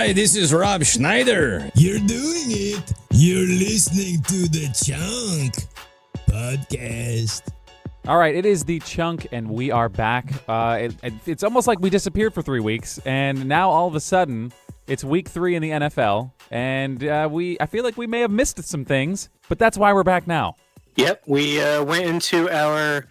Hi, this is Rob Schneider. You're doing it. You're listening to the Chunk Podcast. All right, it is the Chunk, and we are back. It's almost like we disappeared for 3 weeks, and now all of a sudden, it's week 3 in the NFL, and I feel like we may have missed some things, but that's why we're back now. Yep, we went into our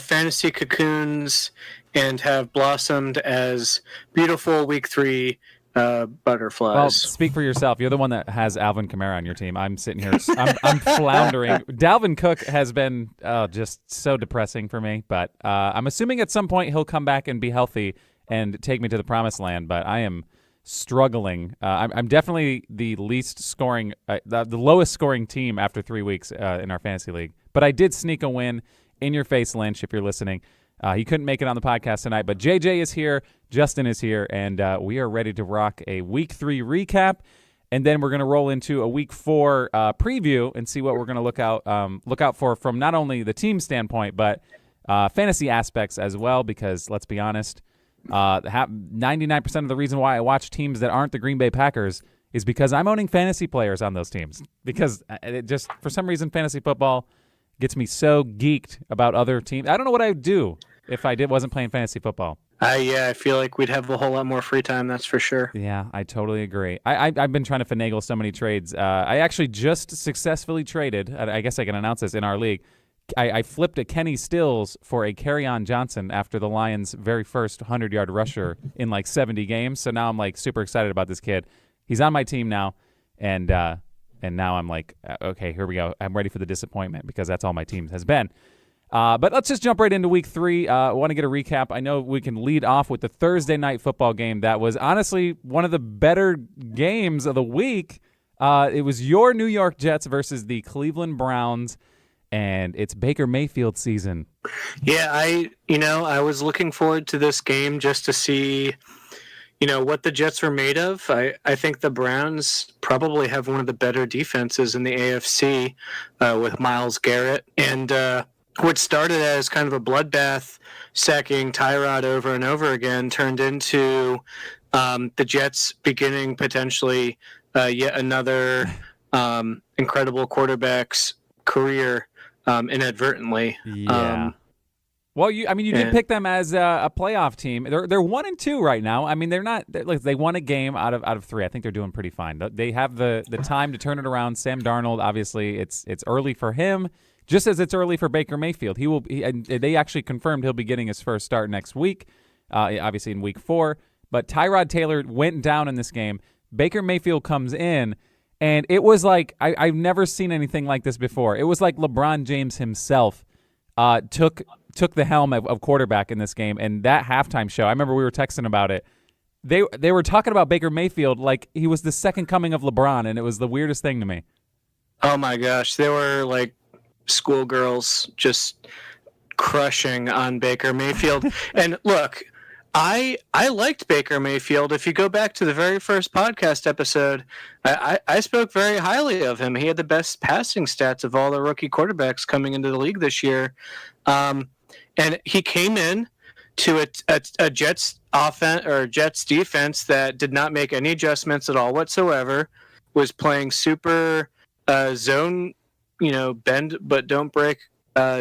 fantasy cocoons and have blossomed as beautiful week 3 butterflies. Well, speak for yourself. You're the one that has Alvin Kamara on your team. I'm sitting here. I'm floundering. Dalvin Cook has been just so depressing for me, but I'm assuming at some point he'll come back and be healthy and take me to the promised land, but I am struggling. I'm definitely the least scoring, the lowest scoring team after 3 weeks in our fantasy league, but I did sneak a win in your face, Lynch, if you're listening. He couldn't make it on the podcast tonight, but JJ is here, Justin is here, and we are ready to rock a Week 3 recap, and then we're going to roll into a Week 4 preview and see what we're going to look out for from not only the team standpoint, but fantasy aspects as well, because let's be honest, 99% of the reason why I watch teams that aren't the Green Bay Packers is because I'm owning fantasy players on those teams, because it just, for some reason, fantasy football gets me so geeked about other teams. I don't know what I would do if I wasn't playing fantasy football. Yeah, I feel like we'd have a whole lot more free time, that's for sure. Yeah, I totally agree. I've been trying to finagle so many trades. I actually just successfully traded, I guess I can announce this in our league, I flipped a Kenny Stills for a Kerryon Johnson after the Lions' very first 100-yard rusher in like 70 games. So now I'm like super excited about this kid. He's on my team now, and now I'm like, okay, here we go. I'm ready for the disappointment because that's all my team has been. But let's just jump right into Week 3. I want to get a recap. I know we can lead off with the Thursday night football game that was honestly one of the better games of the week. It was your New York Jets versus the Cleveland Browns, and it's Baker Mayfield season. Yeah, I was looking forward to this game just to see, what the Jets were made of. I think the Browns probably have one of the better defenses in the AFC with Myles Garrett. And what started as kind of a bloodbath, sacking Tyrod over and over again, turned into the Jets beginning potentially yet another incredible quarterback's career inadvertently. Yeah. Well, you did pick them as a playoff team. They're 1-2 right now. I mean, they won a game out of 3. I think they're doing pretty fine. They have the time to turn it around. Sam Darnold, obviously, it's early for him, just as it's early for Baker Mayfield. They actually confirmed he'll be getting his first start next week, obviously in Week 4. But Tyrod Taylor went down in this game. Baker Mayfield comes in, and it was like I've never seen anything like this before. It was like LeBron James himself took the helm of quarterback in this game, and that halftime show, I remember we were texting about it. They were talking about Baker Mayfield like he was the second coming of LeBron, and it was the weirdest thing to me. Oh my gosh, they were like schoolgirls just crushing on Baker Mayfield. And look, I liked Baker Mayfield. If you go back to the very first podcast episode, I spoke very highly of him. He had the best passing stats of all the rookie quarterbacks coming into the league this year. And he came in to a Jets offense or Jets defense that did not make any adjustments at all whatsoever, was playing super zone, bend but don't break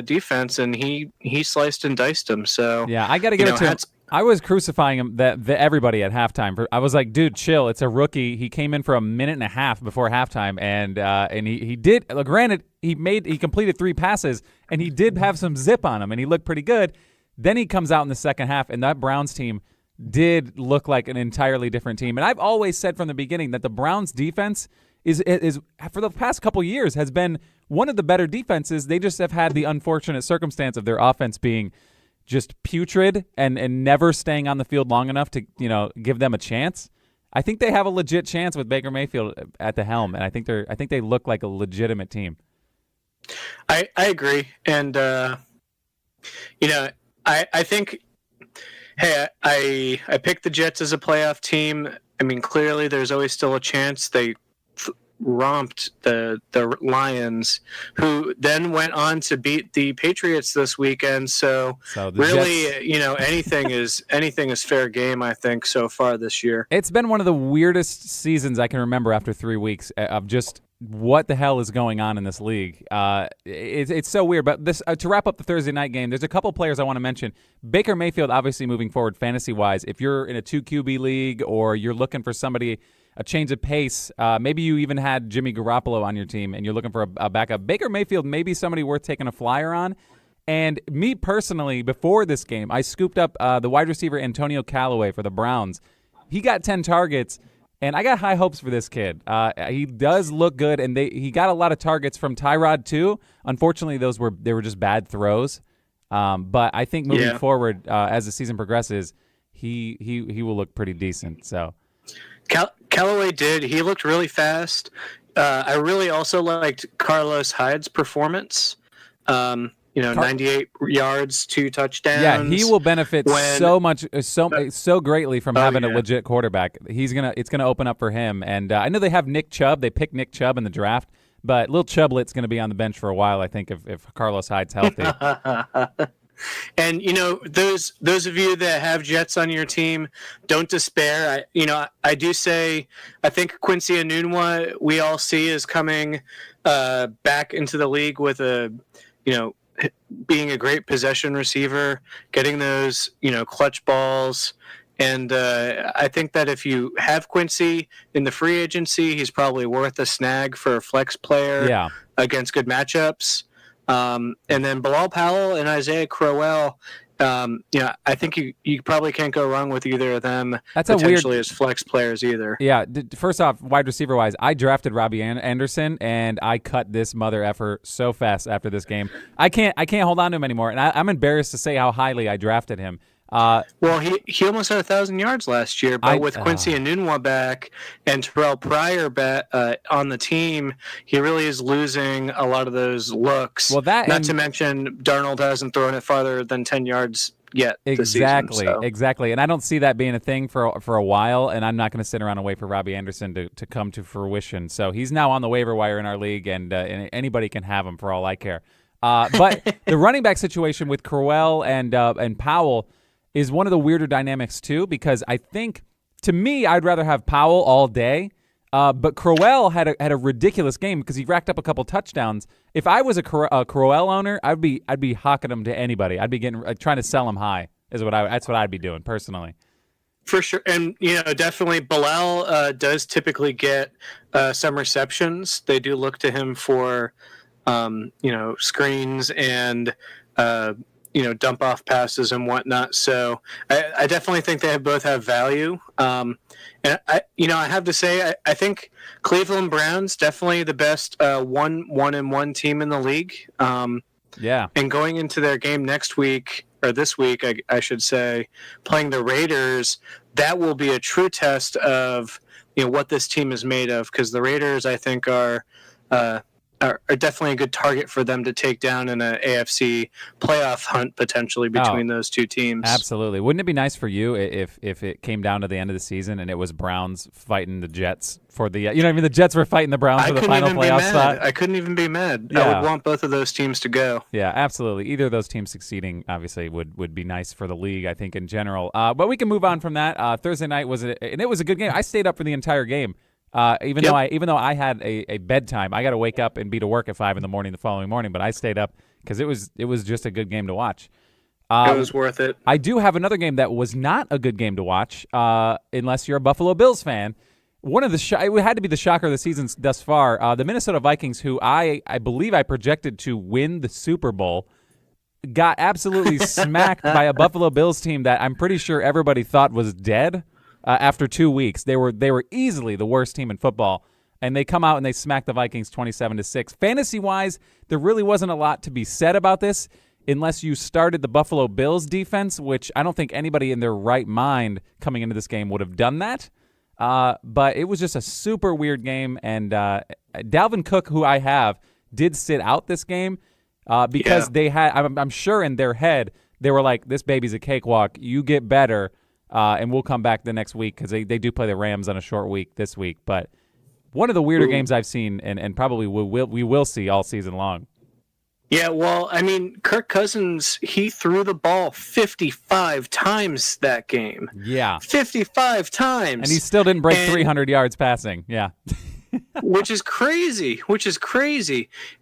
defense, and he sliced and diced him. So yeah, I got to give it to him. I was crucifying him, everybody at halftime. I was like, dude, chill. It's a rookie. He came in for a minute and a half before halftime, and he did. Granted, he completed 3 passes, and he did have some zip on him, and he looked pretty good. Then he comes out in the second half, and that Browns team did look like an entirely different team. And I've always said from the beginning that the Browns defense is for the past couple years has been one of the better defenses. They just have had the unfortunate circumstance of their offense being just putrid and never staying on the field long enough to give them a chance. I think they have a legit chance with Baker Mayfield at the helm, and I think they look like a legitimate team. I agree, and I think, hey, I picked the Jets as a playoff team. I mean, clearly there's always still a chance. They romped the Lions, who then went on to beat the Patriots this weekend. So really, Jets... anything is fair game, I think, so far this year. It's been one of the weirdest seasons I can remember after 3 weeks of just what the hell is going on in this league. It's so weird. But this to wrap up the Thursday night game, there's a couple players I want to mention. Baker Mayfield, obviously moving forward fantasy-wise, if you're in a 2 QB league or you're looking for somebody, a change of pace, maybe you even had Jimmy Garoppolo on your team and you're looking for a backup, Baker Mayfield may be somebody worth taking a flyer on. And me personally, before this game, I scooped up the wide receiver Antonio Callaway for the Browns. He got 10 targets. And I got high hopes for this kid. He does look good, and he got a lot of targets from Tyrod too. Unfortunately, they were just bad throws. But I think moving forward, as the season progresses, he will look pretty decent. So, Callaway did. He looked really fast. I really also liked Carlos Hyde's performance. 98 yards, 2 touchdowns. Yeah, he will benefit so greatly from having a legit quarterback. It's gonna open up for him. And I know they have Nick Chubb. They picked Nick Chubb in the draft, but Lil Chubblet's going to be on the bench for a while, I think, if Carlos Hyde's healthy. And those of you that have Jets on your team, don't despair. I do say I think Quincy Enunwa we all see is coming back into the league with being a great possession receiver, getting those, clutch balls. And I think that if you have Quincy in the free agency, he's probably worth a snag for a flex player against good matchups. And then Bilal Powell and Isaiah Crowell, I think you probably can't go wrong with either of them. That's potentially as flex players either. Yeah. First off, wide receiver wise, I drafted Robbie Anderson and I cut this mother effer so fast after this game. I can't hold on to him anymore, and I'm embarrassed to say how highly I drafted him. Well, he almost had 1,000 yards last year, but with Quincy Enunwa back and Terrell Pryor back on the team, he really is losing a lot of those looks. Well, not to mention Darnold hasn't thrown it farther than 10 yards yet. Exactly, this season, exactly. And I don't see that being a thing for a while. And I'm not going to sit around and wait for Robbie Anderson to come to fruition. So he's now on the waiver wire in our league, and anybody can have him for all I care. But the running back situation with Crowell and Powell is one of the weirder dynamics too, because I think, to me, I'd rather have Powell all day, but Crowell had a ridiculous game because he racked up a couple touchdowns. If I was a Crowell owner, I'd be hawking him to anybody. I'd be trying to sell him high. That's what I'd be doing personally. For sure, and definitely Bilal does typically get some receptions. They do look to him for screens and dump off passes and whatnot. So I definitely think they both have value. And I have to say, I think Cleveland Browns definitely the best 1-1 team in the league. And going into their game next week, or this week, I should say, playing the Raiders, that will be a true test of what this team is made of, because the Raiders, I think, are definitely a good target for them to take down in an AFC playoff hunt potentially between those two teams. Absolutely. Wouldn't it be nice for you if it came down to the end of the season and it was Browns fighting the Jets for the the Jets were fighting the Browns for the final playoff spot? I couldn't even be mad. Yeah. I would want both of those teams to go. Yeah, absolutely. Either of those teams succeeding obviously would be nice for the league, I think, in general. But we can move on from that. Thursday night was a good game. I stayed up for the entire game. Even though I had a bedtime, I got to wake up and be to work at 5 a.m. the following morning. But I stayed up because it was just a good game to watch. It was worth it. I do have another game that was not a good game to watch, unless you're a Buffalo Bills fan. One of the it had to be the shocker of the season thus far. The Minnesota Vikings, who I believe I projected to win the Super Bowl, got absolutely smacked by a Buffalo Bills team that I'm pretty sure everybody thought was dead. After 2 weeks, they were easily the worst team in football, and they come out and they smack the Vikings 27-6. Fantasy-wise, there really wasn't a lot to be said about this unless you started the Buffalo Bills defense, which I don't think anybody in their right mind coming into this game would have done that. But it was just a super weird game, and Dalvin Cook, who I have, did sit out this game because they had. I'm sure in their head they were like, "This baby's a cakewalk. You get better." And we'll come back the next week because they do play the Rams on a short week this week. But one of the weirder games I've seen, and probably we will see all season long. Yeah, well, I mean, Kirk Cousins, he threw the ball 55 times that game. Yeah. 55 times. And he still didn't break 300 yards passing. Yeah. which is crazy.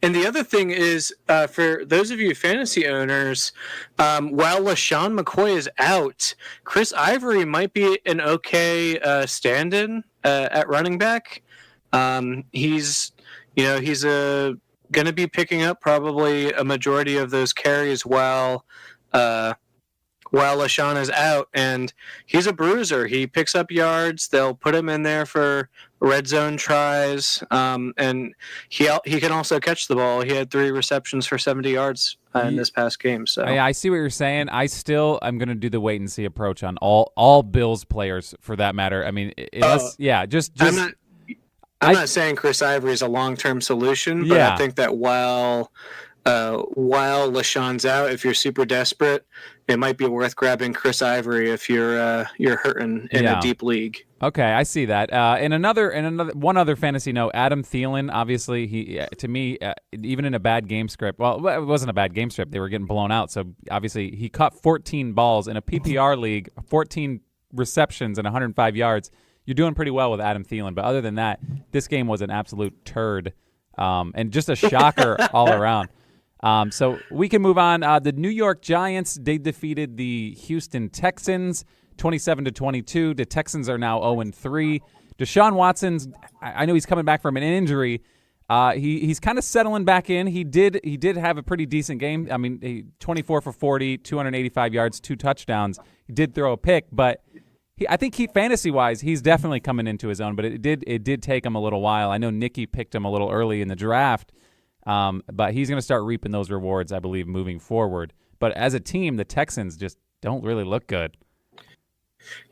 And the other thing is, for those of you fantasy owners, while LaShawn McCoy is out, Chris Ivory might be an okay stand-in at running back. He's going to be picking up probably a majority of those carries while LaShawn is out, and he's a bruiser. He picks up yards. They'll put him in there for red zone tries, and he can also catch the ball. He had 3 receptions for 70 yards in this past game. So I see what you're saying. I'm going to do the wait and see approach on all Bills players for that matter. I mean, I'm not saying Chris Ivory is a long-term solution, but I think that while LaShawn's out, if you're super desperate, it might be worth grabbing Chris Ivory if you're hurting in a deep league. Okay, I see that. And one other fantasy note, Adam Thielen. Obviously, he to me, even in a bad game script. Well, it wasn't a bad game script. They were getting blown out. So obviously, he caught 14 balls in a PPR league, 14 receptions and 105 yards. You're doing pretty well with Adam Thielen, but other than that, this game was an absolute turd, and just a shocker all around. So we can move on. The New York Giants, they defeated the Houston Texans 27-22. The Texans are now 0-3. Deshaun Watson's, I know he's coming back from an injury. He's kind of settling back in. He did have a pretty decent game. I mean, 24 for 40, 285 yards, 2 touchdowns. He did throw a pick, but I think fantasy-wise, he's definitely coming into his own, but it did take him a little while. I know Nicky picked him a little early in the draft, but he's going to start reaping those rewards, I believe, moving forward. But as a team, the Texans just don't really look good.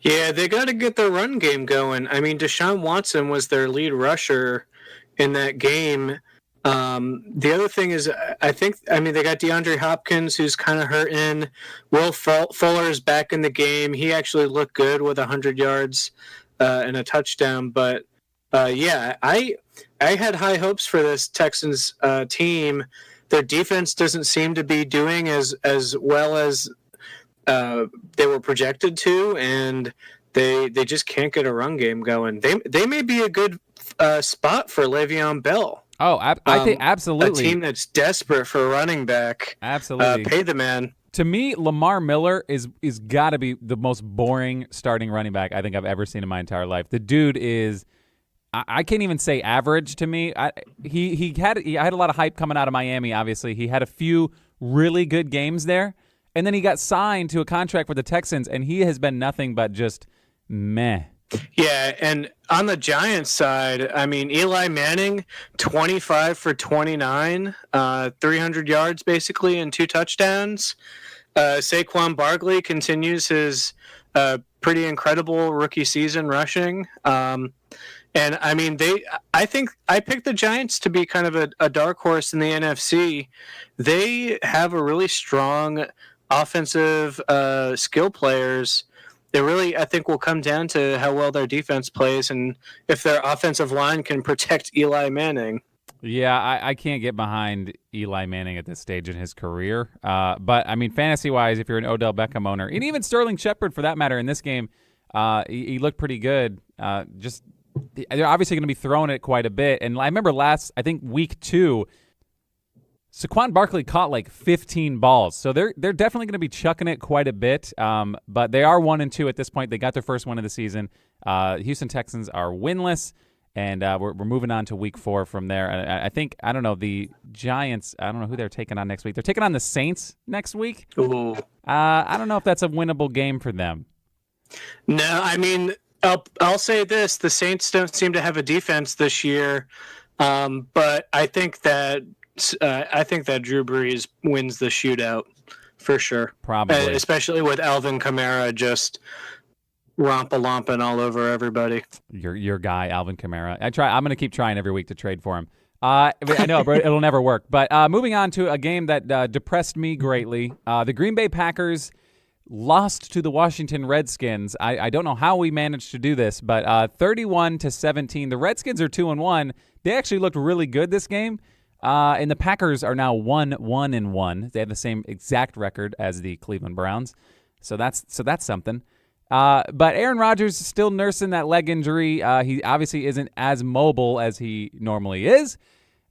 Yeah, they got to get their run game going. I mean, Deshaun Watson was their lead rusher in that game. The other thing is, they got DeAndre Hopkins, who's kind of hurting. Will Fuller is back in the game. He actually looked good with 100 yards and a touchdown. But I had high hopes for this Texans team. Their defense doesn't seem to be doing as well as they were projected to, and they just can't get a run game going. They may be a good spot for Le'Veon Bell. Oh, I think absolutely. A team that's desperate for a running back. Absolutely. Pay the man. To me, Lamar Miller is got to be the most boring starting running back I think I've ever seen in my entire life. The dude is, I can't even say average to me. He had a lot of hype coming out of Miami, obviously. He had a few really good games there, and then he got signed to a contract with the Texans, and he has been nothing but just meh. Yeah, and on the Giants side, I mean, Eli Manning, 25 for 29, 300 yards basically, and 2 touchdowns. Saquon Barkley continues his pretty incredible rookie season rushing. And I mean, I think I picked the Giants to be kind of a dark horse in the NFC. They have a really strong offensive skill players. It really, I think, will come down to how well their defense plays and if their offensive line can protect Eli Manning. Yeah, I can't get behind Eli Manning at this stage in his career. But, I mean, fantasy-wise, if you're an Odell Beckham owner, and even Sterling Shepard, for that matter, in this game, he looked pretty good. They're obviously going to be throwing it quite a bit. And I remember I think week 2, Saquon Barkley caught like 15 balls, so they're definitely going to be chucking it quite a bit. But they are 1-2 at this point. They got their first win of the season. Houston Texans are winless, and we're moving on to week 4 from there. I don't know, the Giants. I don't know who they're taking on next week. They're taking on the Saints next week. Ooh. I don't know if that's a winnable game for them. No, I mean, I'll say this: the Saints don't seem to have a defense this year, but I think that Drew Brees wins the shootout for sure. Probably. Especially with Alvin Kamara just romp-a-lomping all over everybody. Your guy, Alvin Kamara. I'm going to keep trying every week to trade for him. I know, but it'll never work. But moving on to a game that depressed me greatly. The Green Bay Packers lost to the Washington Redskins. I don't know how we managed to do this, but 31-17. The Redskins are 2-1. They actually looked really good this game. And the Packers are now 1-1. They have the same exact record as the Cleveland Browns. So that's something. But Aaron Rodgers is still nursing that leg injury. He obviously isn't as mobile as he normally is.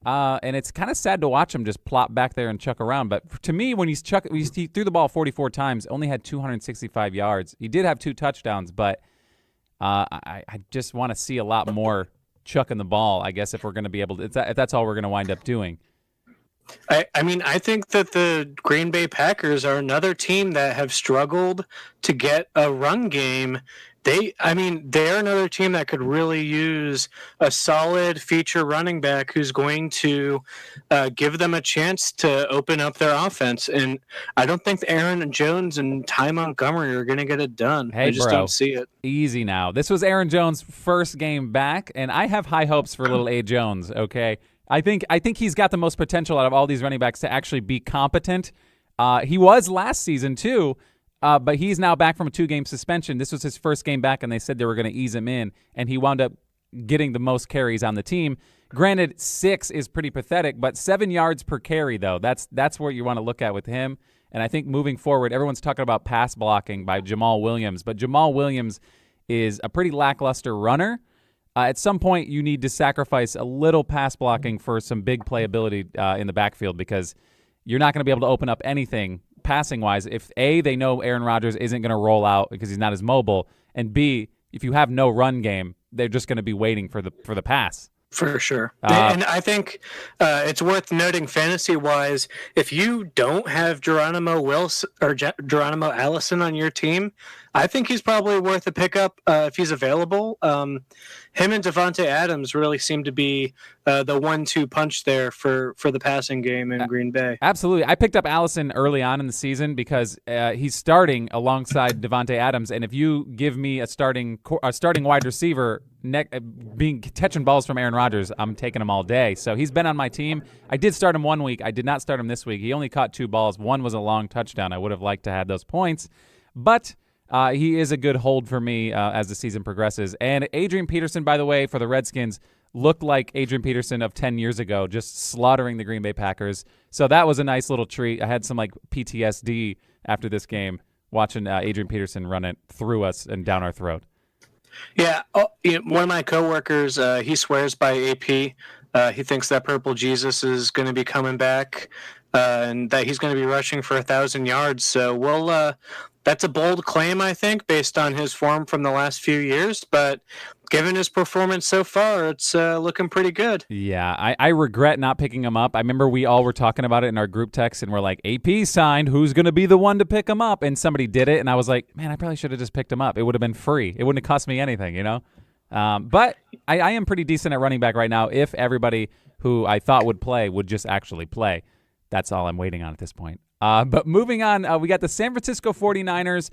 And it's kind of sad to watch him just plop back there and chuck around. But to me, when he threw the ball 44 times, only had 265 yards. He did have 2 touchdowns, but I just want to see a lot more chucking the ball, I guess, if we're going to be able to, if that's all we're going to wind up doing. I mean, I think that the Green Bay Packers are another team that have struggled to get a run game. They're another team that could really use a solid feature running back who's going to give them a chance to open up their offense. And I don't think Aaron Jones and Ty Montgomery are going to get it done. Hey, I just don't see it. Easy now. This was Aaron Jones' first game back, and I have high hopes for little A. Jones, okay? I think he's got the most potential out of all these running backs to actually be competent. He was last season, too. But he's now back from a 2-game suspension. This was his first game back, and they said they were going to ease him in, and he wound up getting the most carries on the team. Granted, 6 is pretty pathetic, but 7 yards per carry, though, that's what you want to look at with him. And I think moving forward, everyone's talking about pass blocking by Jamal Williams, but Jamal Williams is a pretty lackluster runner. At some point, you need to sacrifice a little pass blocking for some big playability in the backfield because you're not going to be able to open up anything passing-wise, if A, they know Aaron Rodgers isn't going to roll out because he's not as mobile, and B, if you have no run game, they're just going to be waiting for the pass. For sure. And I think it's worth noting fantasy-wise, if you don't have Geronimo Allison on your team, I think he's probably worth a pickup if he's available. Him and Devontae Adams really seem to be the 1-2 punch there for the passing game in Green Bay. Absolutely. I picked up Allison early on in the season because he's starting alongside Devontae Adams, and if you give me a starting wide receiver catching balls from Aaron Rodgers, I'm taking him all day. So he's been on my team. I did start him 1 week. I did not start him this week. He only caught 2 balls. One was a long touchdown. I would have liked to have those points, but he is a good hold for me as the season progresses. And Adrian Peterson, by the way, for the Redskins, looked like Adrian Peterson of 10 years ago, just slaughtering the Green Bay Packers. So that was a nice little treat. I had some PTSD after this game watching Adrian Peterson run it through us and down our throat. Yeah, one of my coworkers, he swears by AP. He thinks that Purple Jesus is going to be coming back and that he's going to be rushing for 1,000 yards. So that's a bold claim, I think, based on his form from the last few years. But given his performance so far, it's looking pretty good. Yeah, I regret not picking him up. I remember we all were talking about it in our group text, and we're like, AP signed, who's going to be the one to pick him up? And somebody did it, and I was like, man, I probably should have just picked him up. It would have been free. It wouldn't have cost me anything, you know? But I am pretty decent at running back right now if everybody who I thought would play would just actually play. That's all I'm waiting on at this point. But moving on, we got the San Francisco 49ers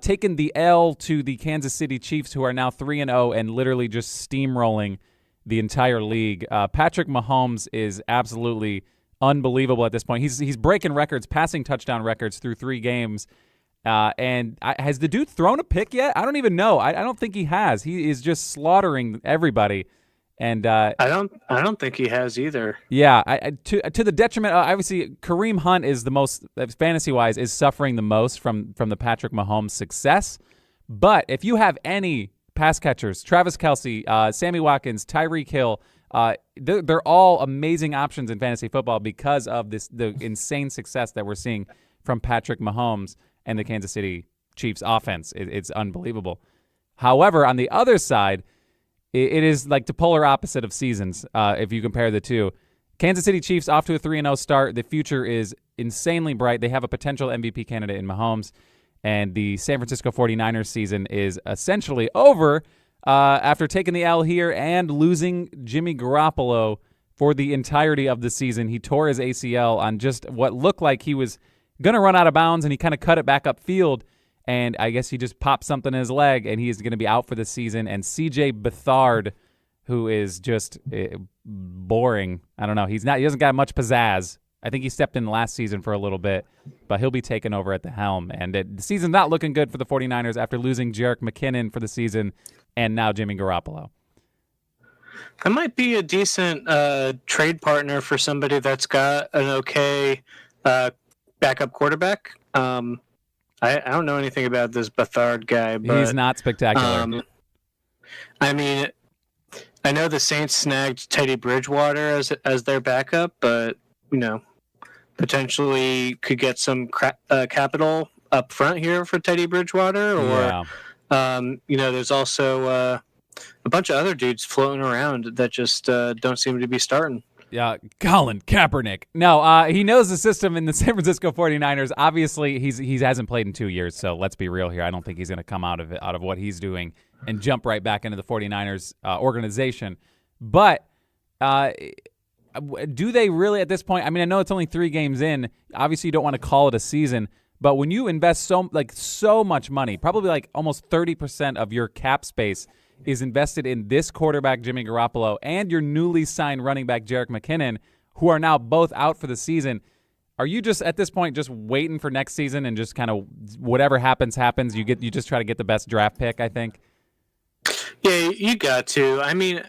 taking the L to the Kansas City Chiefs, who are now 3-0 and literally just steamrolling the entire league. Patrick Mahomes is absolutely unbelievable at this point. He's breaking records, passing touchdown records through 3 games. And has the dude thrown a pick yet? I don't even know. I don't think he has. He is just slaughtering everybody. And I don't think he has either. Yeah, to the detriment. Obviously, Kareem Hunt is the most fantasy-wise is suffering the most from the Patrick Mahomes success. But if you have any pass catchers, Travis Kelce, Sammy Watkins, Tyreek Hill, they're all amazing options in fantasy football because of the insane success that we're seeing from Patrick Mahomes and the Kansas City Chiefs offense. It's unbelievable. However, on the other side, it is like the polar opposite of seasons if you compare the two. Kansas City Chiefs off to a 3-0 start. The future is insanely bright. They have a potential MVP candidate in Mahomes. And the San Francisco 49ers season is essentially over after taking the L here and losing Jimmy Garoppolo for the entirety of the season. He tore his ACL on just what looked like he was going to run out of bounds, and he kind of cut it back upfield. And I guess he just popped something in his leg, and he is going to be out for the season. And C.J. Beathard, who is just boring. I don't know. He doesn't got much pizzazz. I think he stepped in last season for a little bit, but he'll be taken over at the helm. And the season's not looking good for the 49ers after losing Jerick McKinnon for the season and now Jimmy Garoppolo. That might be a decent trade partner for somebody that's got an okay backup quarterback. I don't know anything about this Bethard guy, but he's not spectacular. I mean, I know the Saints snagged Teddy Bridgewater as their backup, but potentially could get some capital up front here for Teddy Bridgewater, or there's also a bunch of other dudes floating around that just don't seem to be starting. Yeah, Colin Kaepernick. No, he knows the system in the San Francisco 49ers. Obviously, he hasn't played in 2 years, so let's be real here. I don't think he's going to come out of what he's doing and jump right back into the 49ers organization. But do they really at this point? I mean, I know it's only 3 games in. Obviously, you don't want to call it a season. But when you invest so much money, probably like almost 30% of your cap space is invested in this quarterback, Jimmy Garoppolo, and your newly signed running back, Jerick McKinnon, who are now both out for the season. Are you just at this point just waiting for next season and just kind of whatever happens? You just try to get the best draft pick, I think? Yeah, you got to. I mean,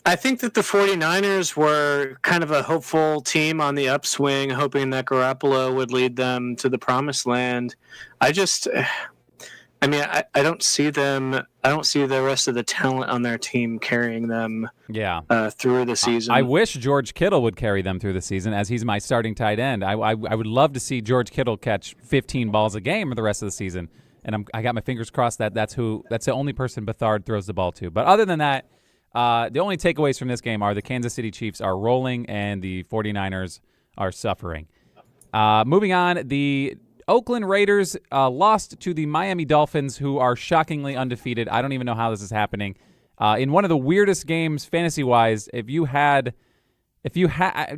I think that the 49ers were kind of a hopeful team on the upswing, hoping that Garoppolo would lead them to the promised land. I don't see them. I don't see the rest of the talent on their team carrying them through the season. I wish George Kittle would carry them through the season, as he's my starting tight end. I would love to see George Kittle catch 15 balls a game for the rest of the season. And I got my fingers crossed that's the only person Bethard throws the ball to. But other than that, the only takeaways from this game are the Kansas City Chiefs are rolling and the 49ers are suffering. Moving on, the Oakland Raiders lost to the Miami Dolphins, who are shockingly undefeated. I don't even know how this is happening. In one of the weirdest games fantasy-wise, if you had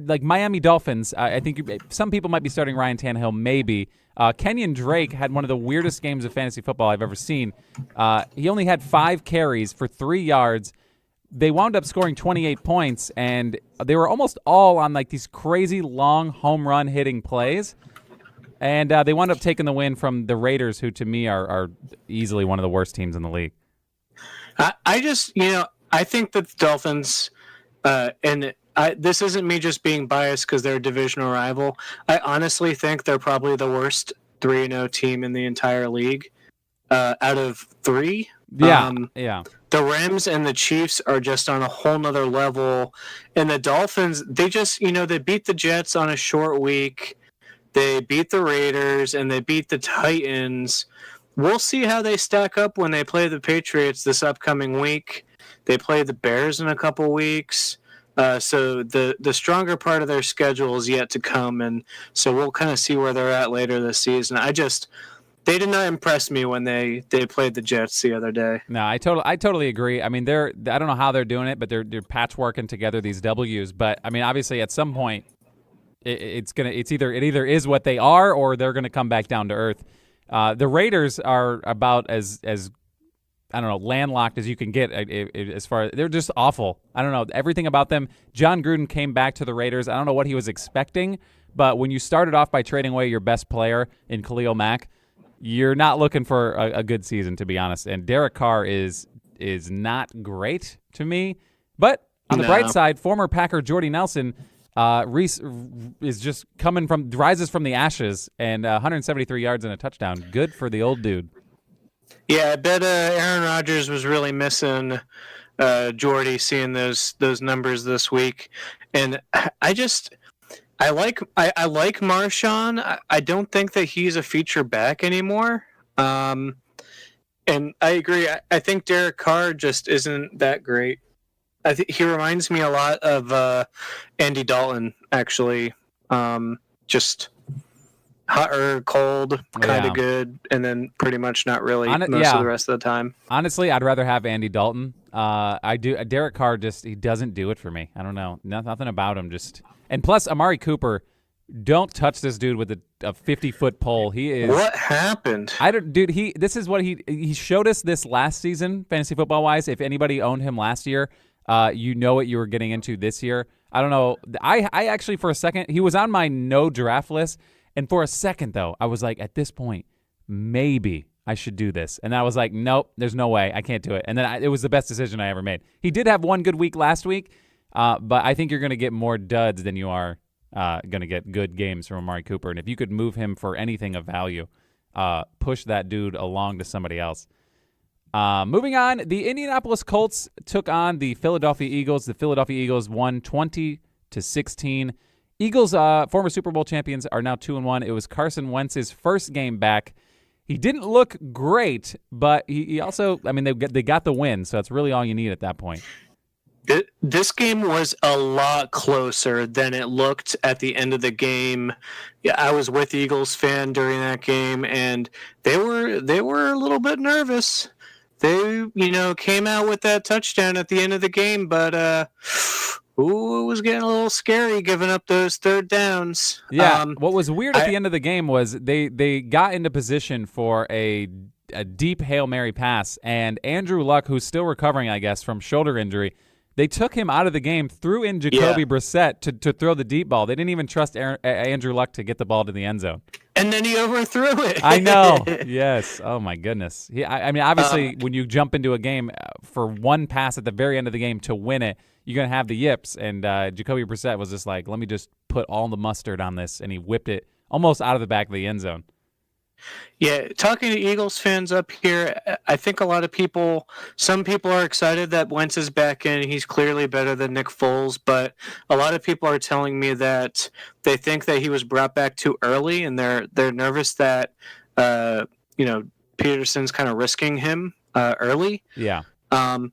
like Miami Dolphins, I think some people might be starting Ryan Tannehill, maybe. Kenyon Drake had one of the weirdest games of fantasy football I've ever seen. He only had 5 carries for 3 yards. They wound up scoring 28 points, and they were almost all on like these crazy long home run hitting plays. And they wound up taking the win from the Raiders, who to me are easily one of the worst teams in the league. I think that the Dolphins, this isn't me just being biased because they're a divisional rival. I honestly think they're probably the worst 3-0 team in the entire league out of 3. Yeah. The Rams and the Chiefs are just on a whole nother level. And the Dolphins, they just, they beat the Jets on a short week. They beat the Raiders and they beat the Titans. We'll see how they stack up when they play the Patriots this upcoming week. They play the Bears in a couple weeks. So the stronger part of their schedule is yet to come. And so we'll kind of see where they're at later this season. They did not impress me when they played the Jets the other day. No, I totally agree. I mean, I don't know how they're doing it, but they're patchworking together these W's. But I mean, obviously, at some point, it either is what they are, or they're gonna come back down to earth. The Raiders are about as I don't know, landlocked as you can get as far as they're just awful. I don't know, everything about them. John Gruden came back to the Raiders. I don't know what he was expecting, but when you started off by trading away your best player in Khalil Mack, you're not looking for a good season, to be honest. And Derek Carr is not great to me. But on the bright side, former Packer Jordy Nelson is just rises from the ashes, and 173 yards and a touchdown. Good for the old dude. Yeah, I bet Aaron Rodgers was really missing Jordy seeing those numbers this week. And I like Marshawn. I don't think that he's a feature back anymore. And I agree. I think Derek Carr just isn't that great. I think he reminds me a lot of Andy Dalton, actually. Just hot or cold, kind of good, and then pretty much not really most of the rest of the time. Honestly, I'd rather have Andy Dalton. I do. Derek Carr he doesn't do it for me. I don't know. Nothing about him. And plus, Amari Cooper, don't touch this dude with a 50-foot pole. He is. What happened? This is what he showed us this last season, fantasy football wise. If anybody owned him last year, you know what you were getting into this year. I don't know. I actually, for a second, he was on my no draft list, And for a second, though, I was like, at this point, maybe I should do this. And I was like, nope, there's no way. I can't do it. And then it was the best decision I ever made. He did have one good week last week, but I think you're going to get more duds than you are going to get good games from Amari Cooper. And if you could move him for anything of value, push that dude along to somebody else. Moving on, the Indianapolis Colts took on the Philadelphia Eagles. The Philadelphia Eagles won 20-16. Eagles, former Super Bowl champions, are now 2-1. It was Carson Wentz's first game back. He didn't look great, but he also, I mean, they got the win, so that's really all you need at that point. This game was a lot closer than it looked at the end of the game. Yeah, I was with Eagles fan during that game, and they were a little bit nervous. They, came out with that touchdown at the end of the game, but it was getting a little scary giving up those third downs. Yeah, what was weird at the end of the game was they got into position for a deep Hail Mary pass, and Andrew Luck, who's still recovering, I guess, from shoulder injury, they took him out of the game, threw in Jacoby Brissett to throw the deep ball. They didn't even trust Andrew Luck to get the ball to the end zone. And then he overthrew it. I know. Yes. Oh, my goodness. I mean, obviously, when you jump into a game for one pass at the very end of the game to win it, you're going to have the yips. And Jacoby Brissett was just like, let me just put all the mustard on this. And he whipped it almost out of the back of the end zone. Yeah, talking to Eagles fans up here, I think some people are excited that Wentz is back in. He's clearly better than Nick Foles, but a lot of people are telling me that they think that he was brought back too early, and they're nervous that Peterson's kind of risking him early. Yeah. The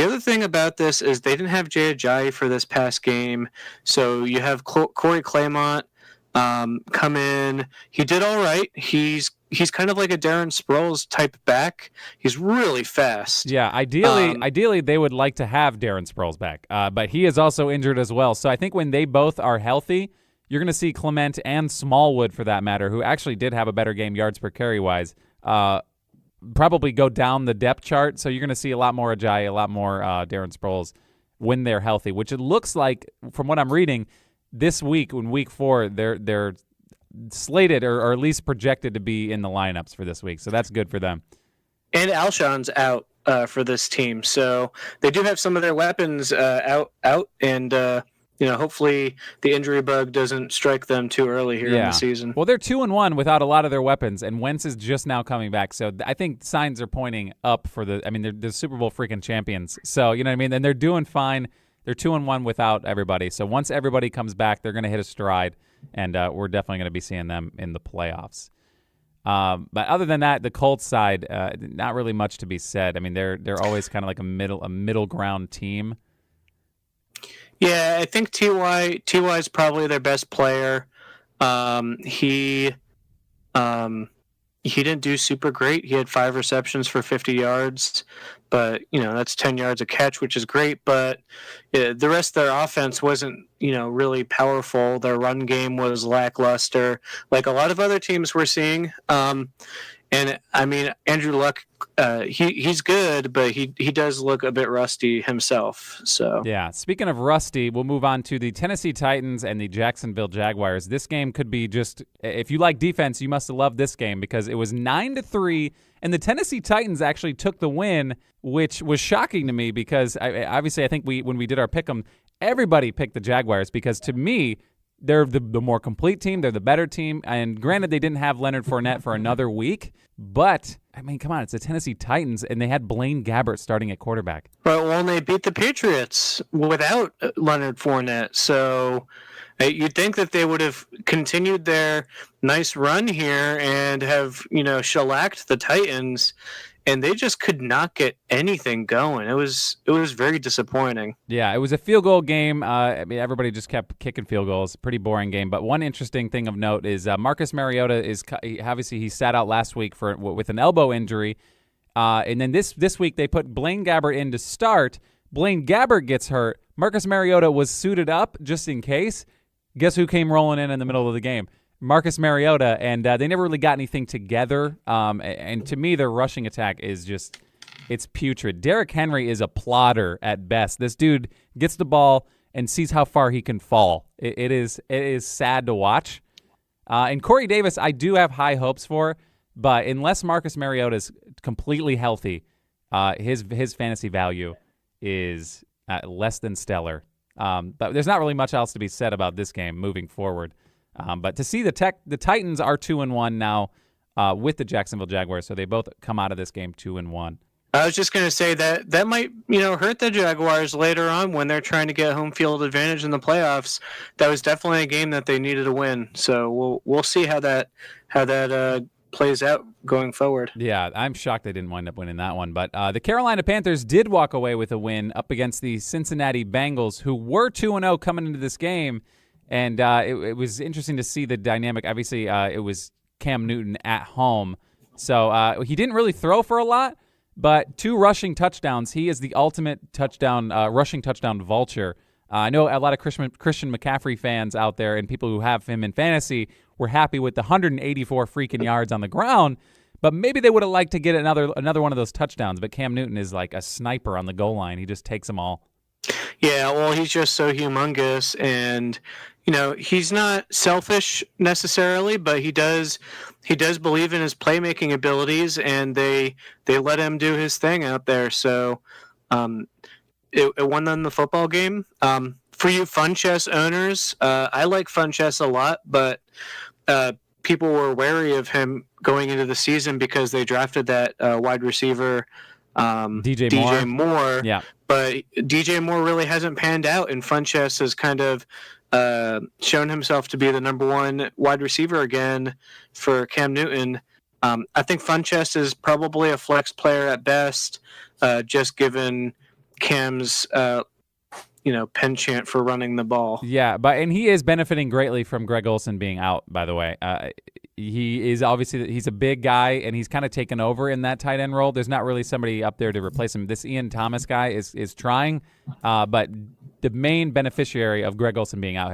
other thing about this is they didn't have Jay Ajayi for this past game, so you have Corey Claymont come in. He did all right. He's kind of like a Darren Sproles type back. He's really fast. Yeah, ideally they would like to have Darren Sproles back, but he is also injured as well. So I think when they both are healthy, you're going to see Clement and Smallwood, for that matter, who actually did have a better game yards per carry wise, probably go down the depth chart. So you're going to see a lot more Ajayi, a lot more Darren Sproles when they're healthy, which it looks like, from what I'm reading, this week, in week 4, they're slated or at least projected to be in the lineups for this week. So that's good for them. And Alshon's out for this team. So they do have some of their weapons out and hopefully the injury bug doesn't strike them too early here in the season. Well, they're 2-1 without a lot of their weapons, and Wentz is just now coming back. So I think signs are pointing up for they're the Super Bowl freaking champions. So, you know what I mean? And they're doing fine. They're 2-1 without everybody. So once everybody comes back, they're going to hit a stride, and we're definitely going to be seeing them in the playoffs. But other than that, the Colts side, not really much to be said. I mean, they're always kind of like a middle ground team. Yeah, I think Ty is probably their best player. He didn't do super great. He had 5 receptions for 50 yards, but that's 10 yards a catch, which is great. But the rest of their offense wasn't really powerful. Their run game was lackluster, like a lot of other teams we're seeing. And I mean, Andrew Luck, he's good, but he does look a bit rusty himself. So yeah. Speaking of rusty, we'll move on to the Tennessee Titans and the Jacksonville Jaguars. This game could be just, if you like defense, you must have loved this game because it was 9-3, and the Tennessee Titans actually took the win, which was shocking to me because obviously I think when we did our pick'em, everybody picked the Jaguars because to me, they're the more complete team. They're the better team. And granted, they didn't have Leonard Fournette for another week. But, I mean, come on. It's the Tennessee Titans, and they had Blaine Gabbert starting at quarterback. Well, they beat the Patriots without Leonard Fournette. So you'd think that they would have continued their nice run here and have, shellacked the Titans. And they just could not get anything going. It was very disappointing. Yeah, it was a field goal game. I mean, everybody just kept kicking field goals. Pretty boring game. But one interesting thing of note is Marcus Mariota obviously he sat out last week with an elbow injury, and then this week they put Blaine Gabbert in to start. Blaine Gabbert gets hurt. Marcus Mariota was suited up just in case. Guess who came rolling in the middle of the game? Marcus Mariota, and they never really got anything together. And to me, their rushing attack is just, it's putrid. Derrick Henry is a plodder at best. This dude gets the ball and sees how far he can fall. It is sad to watch. And Corey Davis, I do have high hopes for, but unless Marcus Mariota is completely healthy, his fantasy value is less than stellar. But there's not really much else to be said about this game moving forward. But to see the Titans are 2-1 now with the Jacksonville Jaguars, so they both come out of this game 2-1. I was just going to say that might, hurt the Jaguars later on when they're trying to get home field advantage in the playoffs. That was definitely a game that they needed to win. So we'll see how that plays out going forward. Yeah, I'm shocked they didn't wind up winning that one. But the Carolina Panthers did walk away with a win up against the Cincinnati Bengals, who were 2-0 coming into this game. And it was interesting to see the dynamic. Obviously, it was Cam Newton at home. So he didn't really throw for a lot, but 2 rushing touchdowns. He is the ultimate rushing touchdown vulture. I know a lot of Christian McCaffrey fans out there and people who have him in fantasy were happy with the 184 freaking yards on the ground, but maybe they would have liked to get another one of those touchdowns. But Cam Newton is like a sniper on the goal line. He just takes them all. Yeah, well, he's just so humongous, and he's not selfish necessarily, but he does believe in his playmaking abilities, and they let him do his thing out there. So it won them the football game. For you Funchess owners, I like Funchess a lot, but people were wary of him going into the season because they drafted that wide receiver DJ Moore. Yeah. But DJ Moore really hasn't panned out, and Funchess has kind of shown himself to be the number one wide receiver again for Cam Newton. I think Funchess is probably a flex player at best, just given Cam's penchant for running the ball. Yeah, and he is benefiting greatly from Greg Olsen being out, by the way. He is obviously, he's a big guy, and he's kind of taken over in that tight end role. There's not really somebody up there to replace him. This Ian Thomas guy is trying, but the main beneficiary of Greg Olsen being out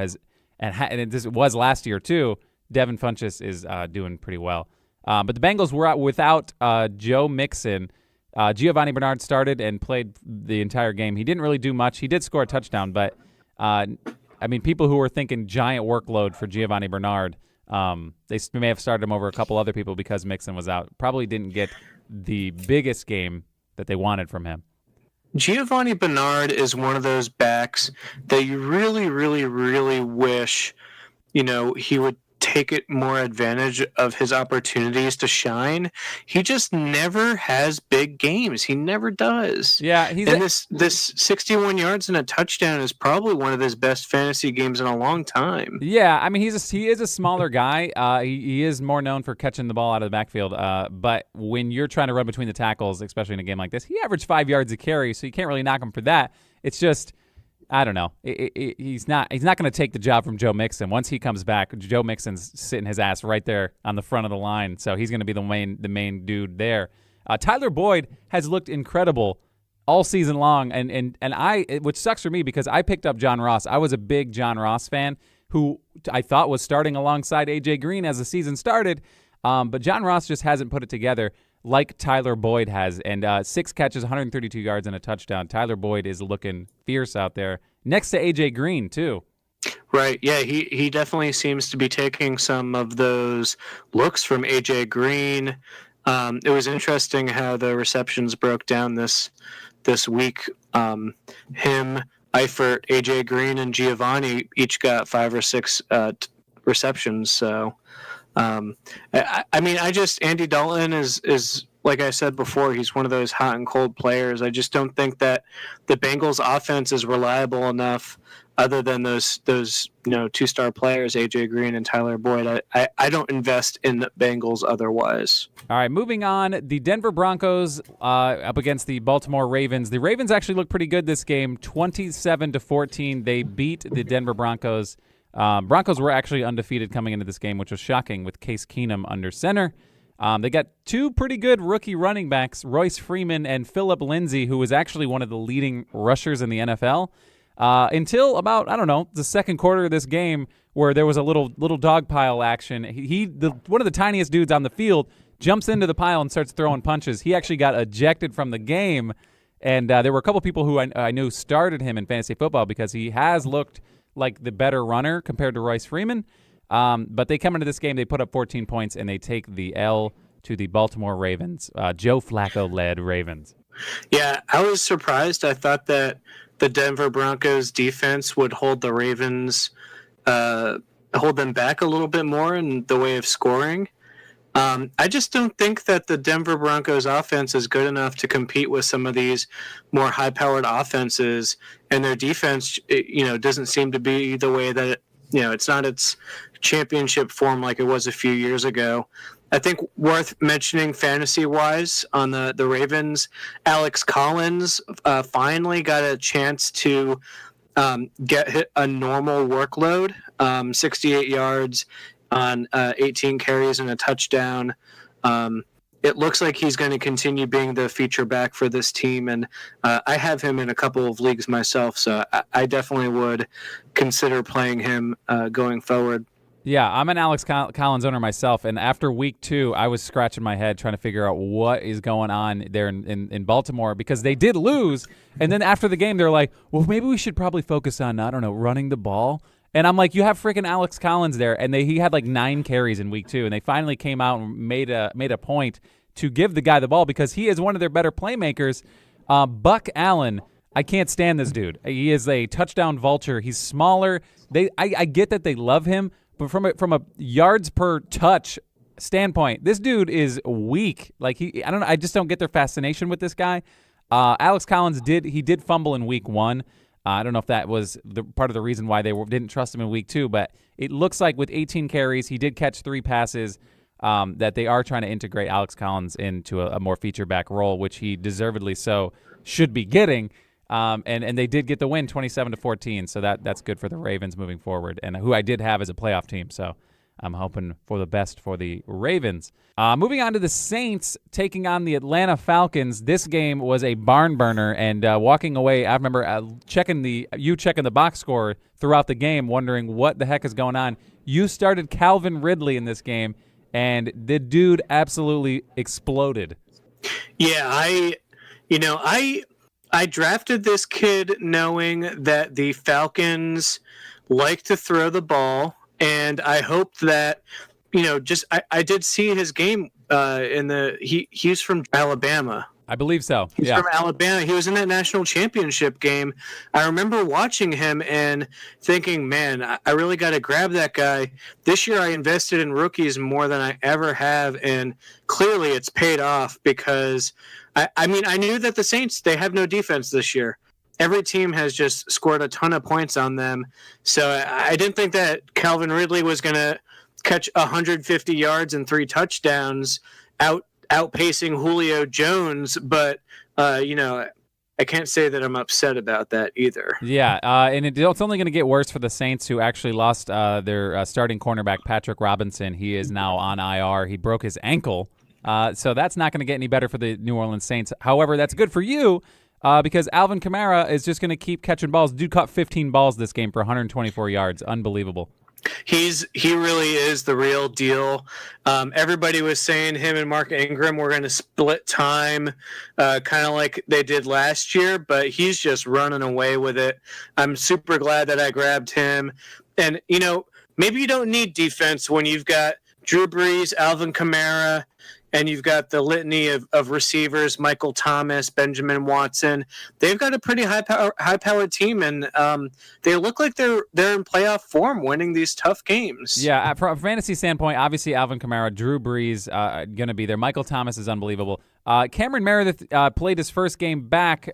and this was last year too, Devin Funchess is doing pretty well. But the Bengals were out without Joe Mixon. Giovanni Bernard started and played the entire game. He didn't really do much. He did score a touchdown, but people who were thinking giant workload for Giovanni Bernard, they may have started him over a couple other people because Mixon was out. Probably didn't get the biggest game that they wanted from him. Giovanni Bernard is one of those backs that you really, really, really wish, he would take it more advantage of his opportunities to shine. He just never has big games. He never does. Yeah, this 61 yards and a touchdown is probably one of his best fantasy games in a long time. Yeah, he is a smaller guy. He is more known for catching the ball out of the backfield. But when you're trying to run between the tackles, especially in a game like this, he averaged 5 yards a carry, so you can't really knock him for that. It's just, I don't know. He's not going to take the job from Joe Mixon. Once he comes back, Joe Mixon's sitting his ass right there on the front of the line, so he's going to be the main dude there. Tyler Boyd has looked incredible all season long, and which sucks for me because I picked up John Ross. I was a big John Ross fan who I thought was starting alongside A.J. Green as the season started, but John Ross just hasn't put it together like Tyler Boyd has, and 6 catches, 132 yards, and a touchdown. Tyler Boyd is looking fierce out there, next to A.J. Green, too. Right, yeah, he definitely seems to be taking some of those looks from A.J. Green. It was interesting how the receptions broke down this week. Him, Eifert, A.J. Green, and Giovanni each got 5 or 6 receptions, so... Andy Dalton is like I said before, he's one of those hot and cold players. I just don't think that the Bengals offense is reliable enough other than those 2-star players, AJ Green and Tyler Boyd. I don't invest in the Bengals otherwise. All right, moving on, the Denver Broncos up against the Baltimore Ravens. The Ravens actually looked pretty good this game, 27-14. They beat the Denver Broncos. Broncos were actually undefeated coming into this game, which was shocking with Case Keenum under center. They got 2 pretty good rookie running backs, Royce Freeman and Phillip Lindsay, who was actually one of the leading rushers in the NFL, until about, the second quarter of this game where there was a little dog pile action. One of the tiniest dudes on the field jumps into the pile and starts throwing punches. He actually got ejected from the game, and there were a couple people who I knew started him in fantasy football because he has looked like the better runner compared to Royce Freeman. But they come into this game, they put up 14 points, and they take the L to the Baltimore Ravens, Joe Flacco-led Ravens. Yeah, I was surprised. I thought that the Denver Broncos defense would hold the Ravens, hold them back a little bit more in the way of scoring. I just don't think that the Denver Broncos offense is good enough to compete with some of these more high-powered offenses, and their defense, doesn't seem to be the way that it's not its championship form like it was a few years ago. I think worth mentioning fantasy-wise on the Ravens, Alex Collins finally got a chance to get a normal workload, 68 yards on 18 carries and a touchdown. It looks like he's going to continue being the feature back for this team, and I have him in a couple of leagues myself, so I definitely would consider playing him going forward. Yeah, I'm an Alex Collins owner myself, and after week 2, I was scratching my head trying to figure out what is going on there in Baltimore, because they did lose, and then after the game, they're like, well, maybe we should probably focus on, running the ball. And I'm like, you have freaking Alex Collins there, and he had like 9 carries in week 2, and they finally came out and made a point to give the guy the ball because he is one of their better playmakers. Buck Allen, I can't stand this dude. He is a touchdown vulture. He's smaller. I get that they love him, but from a yards per touch standpoint, this dude is weak. Like I don't know. I just don't get their fascination with this guy. Alex Collins did fumble in week 1. I don't know if that was part of the reason why they didn't trust him in week 2, but it looks like with 18 carries, he did catch 3 passes, that they are trying to integrate Alex Collins into a more feature back role, which he deservedly so should be getting. And they did get the win 27-14, so that's good for the Ravens moving forward, and who I did have as a playoff team, so I'm hoping for the best for the Ravens. Moving on to the Saints taking on the Atlanta Falcons. This game was a barn burner, and walking away, I remember checking the box score throughout the game, wondering what the heck is going on. You started Calvin Ridley in this game, and the dude absolutely exploded. Yeah, I drafted this kid knowing that the Falcons like to throw the ball, and I hoped that, I did see his game he's from Alabama. I believe so. He's from Alabama. He was in that national championship game. I remember watching him and thinking, man, I really got to grab that guy. This year I invested in rookies more than I ever have, and clearly it's paid off because, I knew that the Saints, they have no defense this year. Every team has just scored a ton of points on them. So I didn't think that Calvin Ridley was going to catch 150 yards and 3 touchdowns outpacing Julio Jones, but I can't say that I'm upset about that either. Yeah, and it's only going to get worse for the Saints, who actually lost their starting cornerback, Patrick Robinson. He is now on IR. He broke his ankle, so that's not going to get any better for the New Orleans Saints. However, that's good for you because Alvin Kamara is just going to keep catching balls. Dude caught 15 balls this game for 124 yards. Unbelievable. He really is the real deal. Everybody was saying him and Mark Ingram were going to split time, kind of like they did last year, but he's just running away with it. I'm super glad that I grabbed him. And, maybe you don't need defense when you've got Drew Brees, Alvin Kamara, and you've got the litany of receivers, Michael Thomas, Benjamin Watson. They've got a pretty high-powered team, and they look like they're in playoff form, winning these tough games. Yeah, from a fantasy standpoint, obviously Alvin Kamara, Drew Brees going to be there. Michael Thomas is unbelievable. Cameron Meredith played his first game back.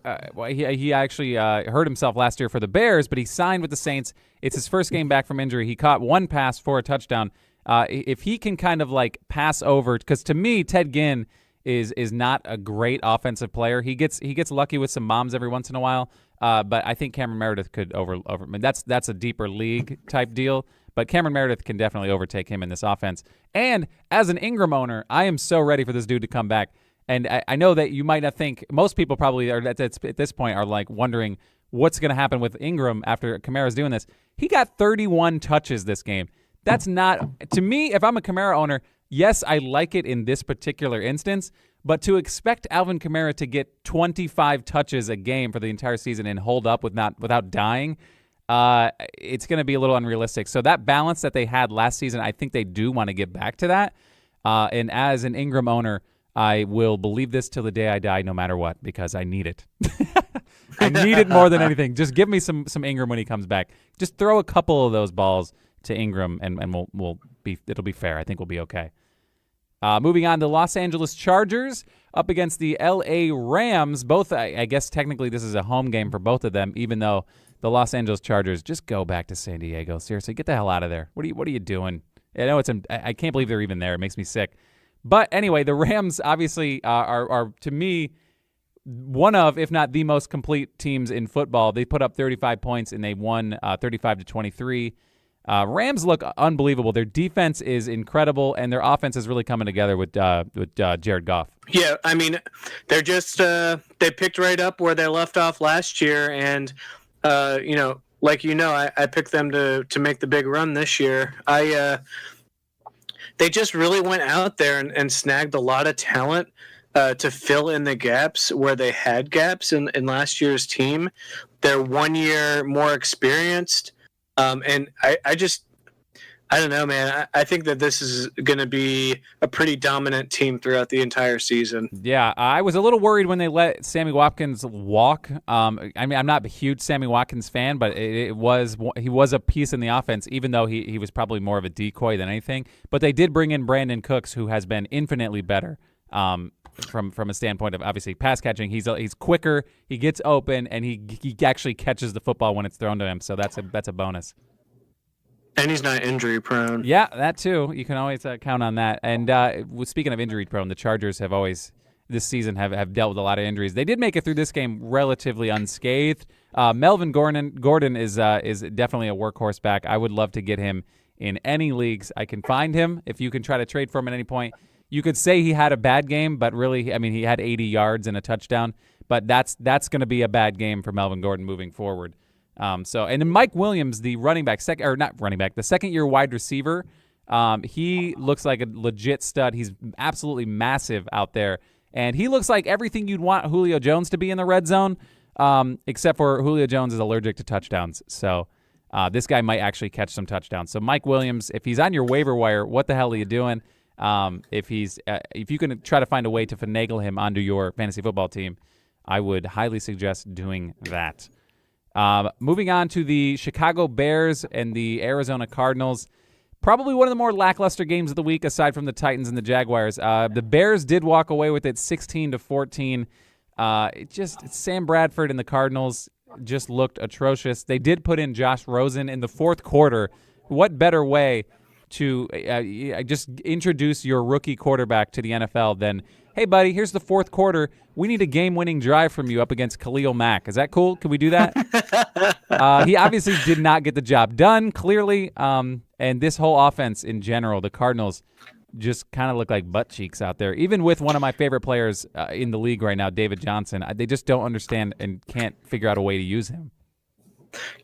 He actually hurt himself last year for the Bears, but he signed with the Saints. It's his first game back from injury. He caught 1 pass for a touchdown. If he can kind of like pass over, because to me Ted Ginn is not a great offensive player. He gets lucky with some bombs every once in a while, but I think Cameron Meredith could over. I mean, that's a deeper league type deal. But Cameron Meredith can definitely overtake him in this offense. And as an Ingram owner, I am so ready for this dude to come back. And I know that you might not think, most people probably are at this point are like wondering what's going to happen with Ingram after Kamara's doing this. He got 31 touches this game. That's not, to me, if I'm a Kamara owner, yes, I like it in this particular instance, but to expect Alvin Kamara to get 25 touches a game for the entire season and hold up without dying, it's going to be a little unrealistic. So that balance that they had last season, I think they do want to get back to that. And as an Ingram owner, I will believe this till the day I die, no matter what, because I need it. I need it more than anything. Just give me some Ingram when he comes back. Just throw a couple of those balls to Ingram, and it'll be fair. I think we'll be okay. Moving on, the Los Angeles Chargers up against the L.A. Rams. Both, I guess technically this is a home game for both of them, even though the Los Angeles Chargers, just go back to San Diego. Seriously, get the hell out of there. What are you doing? I know I can't believe they're even there. It makes me sick. But anyway, the Rams obviously are to me, one of, if not the most complete teams in football. They put up 35 points and they won 35-23. Rams look unbelievable. Their defense is incredible, and their offense is really coming together with Jared Goff. Yeah, I mean, they're just they picked right up where they left off last year, and I picked them to make the big run this year. They just really went out there and snagged a lot of talent to fill in the gaps where they had gaps in last year's team. They're 1 year more experienced. And I don't know, man. I think that this is going to be a pretty dominant team throughout the entire season. Yeah, I was a little worried when they let Sammy Watkins walk. I mean, I'm not a huge Sammy Watkins fan, but he was a piece in the offense, even though he was probably more of a decoy than anything. But they did bring in Brandon Cooks, who has been infinitely better from a standpoint of obviously pass catching. He's quicker, he gets open, and he actually catches the football when it's thrown to him. So that's a bonus. And he's not injury prone. Yeah, that too. You can always count on that. And speaking of injury prone, the Chargers have always this season have dealt with a lot of injuries. They did make it through this game relatively unscathed. Melvin Gordon is definitely a workhorse back. I would love to get him in any leagues I can find him. If you can try to trade for him at any point, you could say he had a bad game, but really, I mean, he had 80 yards and a touchdown. But that's going to be a bad game for Melvin Gordon moving forward. And then Mike Williams, the the second-year wide receiver, he looks like a legit stud. He's absolutely massive out there, and he looks like everything you'd want Julio Jones to be in the red zone, except for Julio Jones is allergic to touchdowns. So this guy might actually catch some touchdowns. So Mike Williams, if he's on your waiver wire, what the hell are you doing? If you can try to find a way to finagle him onto your fantasy football team, I would highly suggest doing that. Moving on to the Chicago Bears and the Arizona Cardinals, probably one of the more lackluster games of the week aside from the Titans and the Jaguars. The Bears did walk away with it 16-14. Sam Bradford and the Cardinals just looked atrocious. They did put in Josh Rosen in the fourth quarter. What better way to just introduce your rookie quarterback to the NFL than, hey, buddy, here's the fourth quarter. We need a game-winning drive from you up against Khalil Mack. Is that cool? Can we do that? He obviously did not get the job done, clearly. And this whole offense in general, the Cardinals just kind of look like butt cheeks out there. Even with one of my favorite players in the league right now, David Johnson, they just don't understand and can't figure out a way to use him.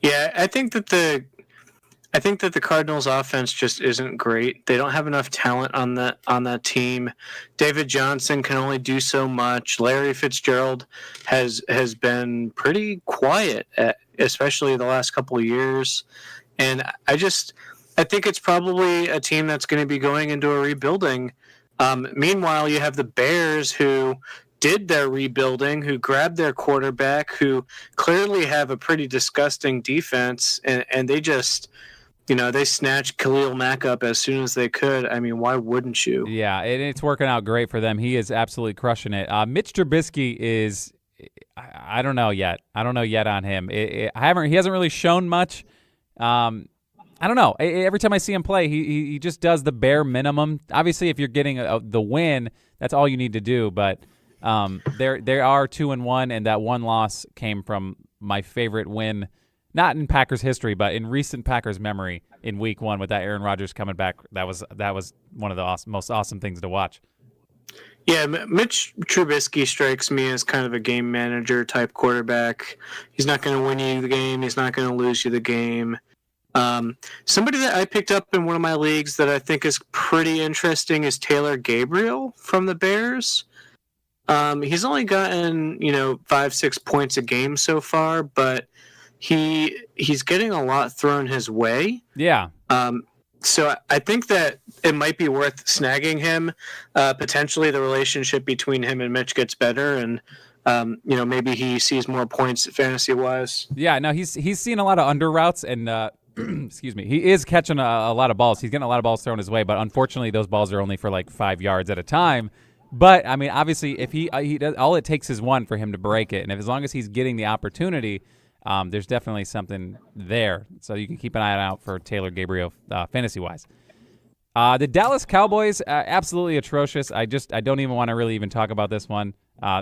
Yeah, I think that the Cardinals offense just isn't great. They don't have enough talent on that team. David Johnson can only do so much. Larry Fitzgerald has been pretty quiet, especially the last couple of years. And I think it's probably a team that's going to be going into a rebuilding. Meanwhile, you have the Bears who did their rebuilding, who grabbed their quarterback, who clearly have a pretty disgusting defense, and they just... they snatched Khalil Mack up as soon as they could. I mean, why wouldn't you? Yeah, it's working out great for them. He is absolutely crushing it. Mitch Trubisky is, I don't know yet. I don't know yet on him. He hasn't really shown much. I don't know. Every time I see him play, he just does the bare minimum. Obviously, if you're getting the win, that's all you need to do. But they are 2-1, and that one loss came from my favorite win. Not in Packers history, but in recent Packers memory in Week 1 with that Aaron Rodgers coming back. That was one of the most awesome things to watch. Yeah, Mitch Trubisky strikes me as kind of a game manager type quarterback. He's not going to win you the game. He's not going to lose you the game. Somebody that I picked up in one of my leagues that I think is pretty interesting is Taylor Gabriel from the Bears. He's only gotten 5-6 points a game so far, but he's getting a lot thrown his way. Yeah. So I think that it might be worth snagging him. Potentially, the relationship between him and Mitch gets better, and maybe he sees more points fantasy wise. Yeah. No, he's seen a lot of under routes, and excuse me, he is catching a lot of balls. He's getting a lot of balls thrown his way, but unfortunately, those balls are only for like 5 yards at a time. But I mean, obviously, if he does, all it takes is one for him to break it, and as long as he's getting the opportunity. There's definitely something there, so you can keep an eye out for Taylor Gabriel fantasy-wise. The Dallas Cowboys, absolutely atrocious. I don't even want to really even talk about this one.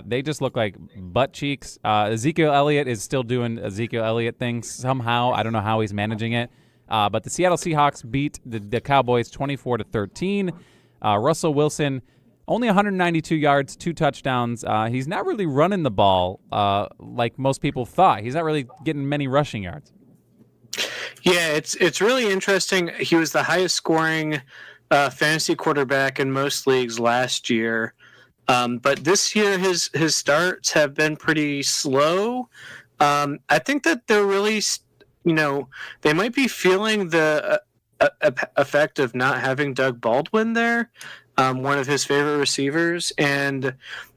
They just look like butt cheeks. Ezekiel Elliott is still doing Ezekiel Elliott things somehow. I don't know how he's managing it. But the Seattle Seahawks beat the Cowboys 24-13. Russell Wilson, only 192 yards, 2 touchdowns. He's not really running the ball like most people thought. He's not really getting many rushing yards. Yeah, it's really interesting. He was the highest scoring fantasy quarterback in most leagues last year. But this year his starts have been pretty slow. I think that they're really, they might be feeling the effect of not having Doug Baldwin there. One of his favorite receivers, and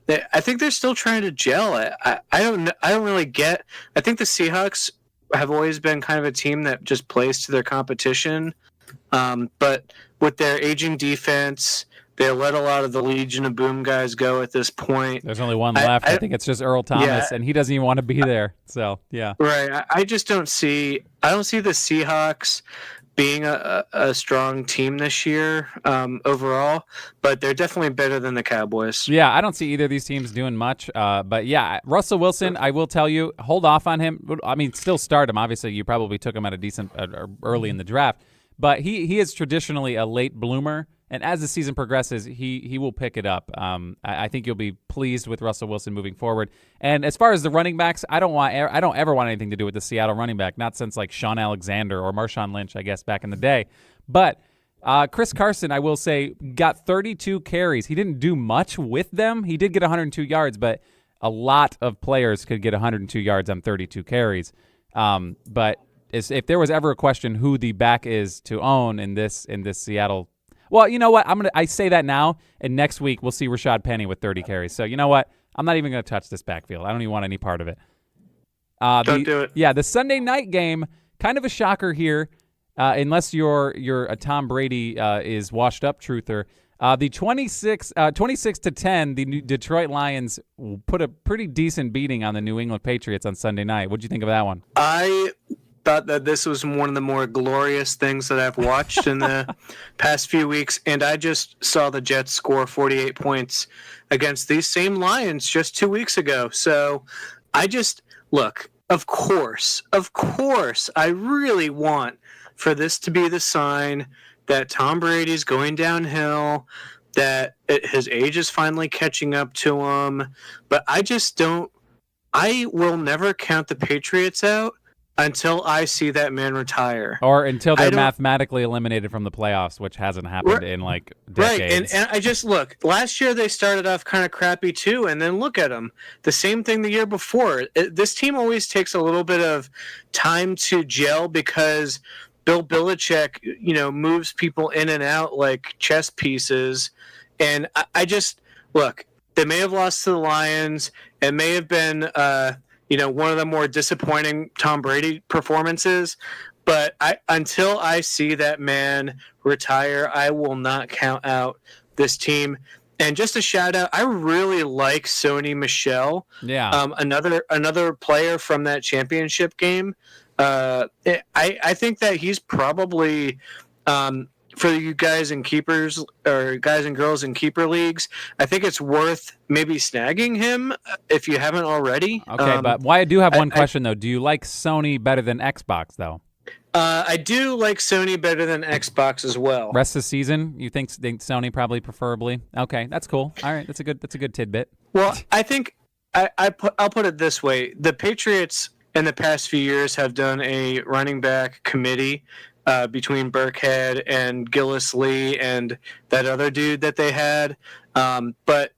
I think they're still trying to gel it. I don't really get. I think the Seahawks have always been kind of a team that just plays to their competition, but with their aging defense, they let a lot of the Legion of Boom guys go at this point. There's only one left. I think it's just Earl Thomas, and he doesn't even want to be there. So yeah, right. I just don't see. I don't see the Seahawks being a strong team this year overall, but they're definitely better than the Cowboys. Yeah, I don't see either of these teams doing much. But yeah, Russell Wilson, I will tell you, hold off on him. I mean, still start him. Obviously, you probably took him at a decent early in the draft, but he is traditionally a late bloomer. And as the season progresses, he will pick it up. I think you'll be pleased with Russell Wilson moving forward. And as far as the running backs, I don't ever want anything to do with the Seattle running back. Not since like Sean Alexander or Marshawn Lynch, I guess, back in the day. But Chris Carson, I will say, got 32 carries. He didn't do much with them. He did get 102 yards, but a lot of players could get 102 yards on 32 carries. But if there was ever a question who the back is to own in this Seattle. Well, you know what? I say that now, and next week we'll see Rashad Penny with 30 carries. So you know what? I'm not even going to touch this backfield. I don't even want any part of it. Don't do it. Yeah, the Sunday night game, kind of a shocker here, unless you're a Tom Brady is washed up truther. The 26-10, the Detroit Lions put a pretty decent beating on the New England Patriots on Sunday night. What'd you think of that one? I thought that this was one of the more glorious things that I've watched in the past few weeks, and I just saw the Jets score 48 points against these same Lions just 2 weeks ago. So I just look, of course, I really want for this to be the sign that Tom Brady's going downhill, that his age is finally catching up to him, but I will never count the Patriots out until I see that man retire. Or until they're mathematically eliminated from the playoffs, which hasn't happened in like decades. Right, and I just look, last year they started off kind of crappy too, and then look at them. The same thing the year before. This team always takes a little bit of time to gel because Bill Belichick, moves people in and out like chess pieces. And I just, look, they may have lost to the Lions. It may have been one of the more disappointing Tom Brady performances, but until I see that man retire, I will not count out this team. And just a shout out, I really like Sony Michel. Yeah. Another player from that championship game. I think that he's probably for you guys in keepers or guys and girls in keeper leagues, I think it's worth maybe snagging him if you haven't already. Okay, but I do have one question though. Do you like Sony better than Xbox though? I do like Sony better than Xbox as well. Rest of the season, you think Sony probably preferably? Okay, that's cool. All right, that's a good tidbit. Well, I think I'll put it this way: the Patriots in the past few years have done a running back committee between Burkhead and Gillis Lee and that other dude that they had. But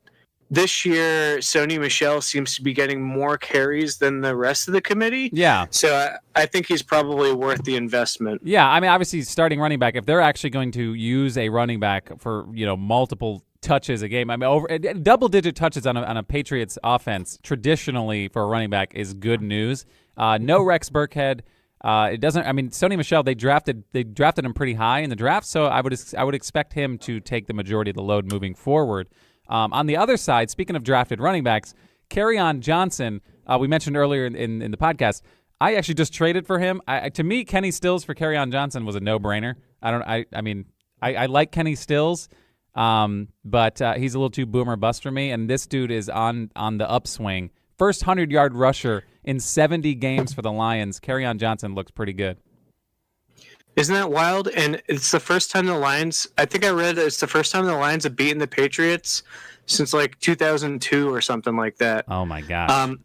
this year, Sony Michel seems to be getting more carries than the rest of the committee. Yeah. So I think he's probably worth the investment. Yeah, I mean, obviously, starting running back, if they're actually going to use a running back for, multiple touches a game, I mean, over double-digit touches on a Patriots offense traditionally for a running back is good news. No Rex Burkhead. It doesn't. I mean, Sony Michel. They drafted him pretty high in the draft, so I would expect him to take the majority of the load moving forward. On the other side, speaking of drafted running backs, Kerryon Johnson. We mentioned earlier in the podcast. I actually just traded for him. To me, Kenny Stills for Kerryon Johnson was a no-brainer. I like Kenny Stills, but he's a little too boomer bust for me. And this dude is on the upswing. First 100-yard rusher in 70 games for the Lions. Kerryon Johnson looks pretty good. Isn't that wild? And it's the first time the Lions, I think I read it's the first time the Lions have beaten the Patriots since like 2002 or something like that. Oh, my gosh.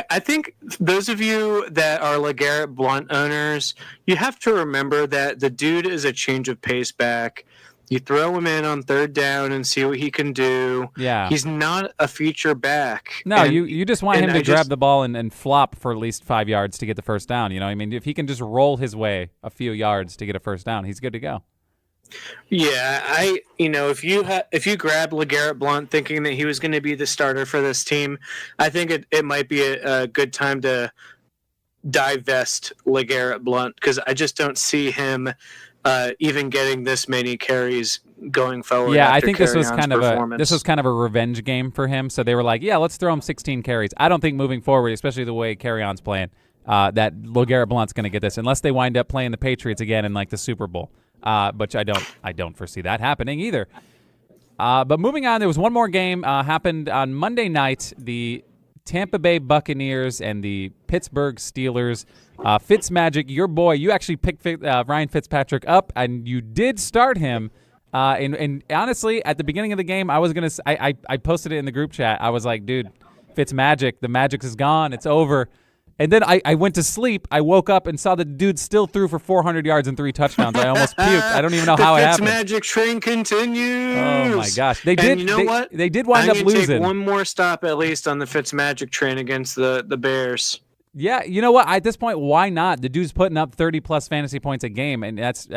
I think those of you that are LeGarrette Blount owners, you have to remember that the dude is a change of pace back. You throw him in on third down and see what he can do. Yeah. He's not a feature back. No, you just want him to grab the ball and flop for at least 5 yards to get the first down. I mean, if he can just roll his way a few yards to get a first down, he's good to go. Yeah, if you grab LeGarrette Blount thinking that he was going to be the starter for this team, I think it might be a good time to divest LeGarrette Blount because I just don't see him even getting this many carries going forward. Yeah, I think this was kind of a revenge game for him. So they were like, yeah, let's throw him 16 carries. I don't think moving forward, especially the way Kerryon's playing, that LeGarrette Blount's going to get this unless they wind up playing the Patriots again in like the Super Bowl. But I don't foresee that happening either. But moving on, there was one more game happened on Monday night. The Tampa Bay Buccaneers and the Pittsburgh Steelers. Fitzmagic, your boy, you actually picked Ryan Fitzpatrick up, and you did start him. And honestly, at the beginning of the game, I posted it in the group chat. I was like, dude, Fitzmagic, the magic is gone. It's over. And then I went to sleep. I woke up and saw the dude still threw for 400 yards and 3 touchdowns. I almost puked. I don't even know how it happened. The Fitzmagic train continues. Oh, my gosh. They did. You know what? They did wind up losing. Take one more stop at least on the Fitzmagic train against the Bears. Yeah, you know what? At this point, why not? The dude's putting up 30-plus fantasy points a game, and that's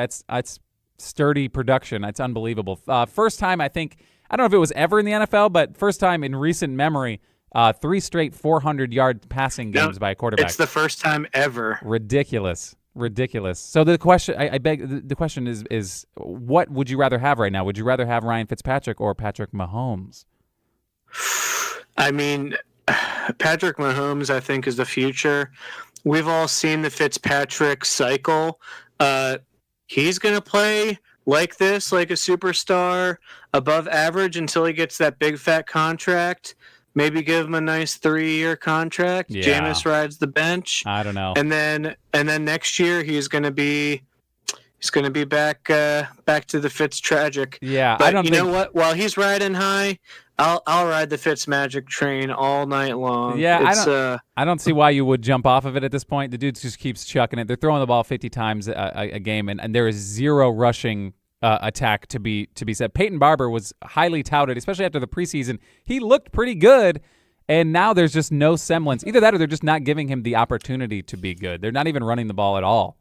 sturdy production. That's unbelievable. First time, I think, I don't know if it was ever in the NFL, but first time in recent memory, 3 straight 400-yard passing games by a quarterback. It's the first time ever. Ridiculous. So the question, the question is, what would you rather have right now? Would you rather have Ryan Fitzpatrick or Patrick Mahomes? I mean, Patrick Mahomes, I think, is the future. We've all seen the Fitzpatrick cycle. He's going to play like this, like a superstar, above average until he gets that big fat contract. Maybe give him a nice 3-year contract. Yeah. Jameis rides the bench. I don't know. And then next year he's going to be back to the Fitz tragic. Yeah, but I don't. You know what? While he's riding high, I'll ride the Fitzmagic train all night long. Yeah, I don't see why you would jump off of it at this point. The dude just keeps chucking it. They're throwing the ball 50 times a game, and there is zero rushing attack to be said. Peyton Barber was highly touted, especially after the preseason. He looked pretty good, and now there's just no semblance. Either that or they're just not giving him the opportunity to be good. They're not even running the ball at all.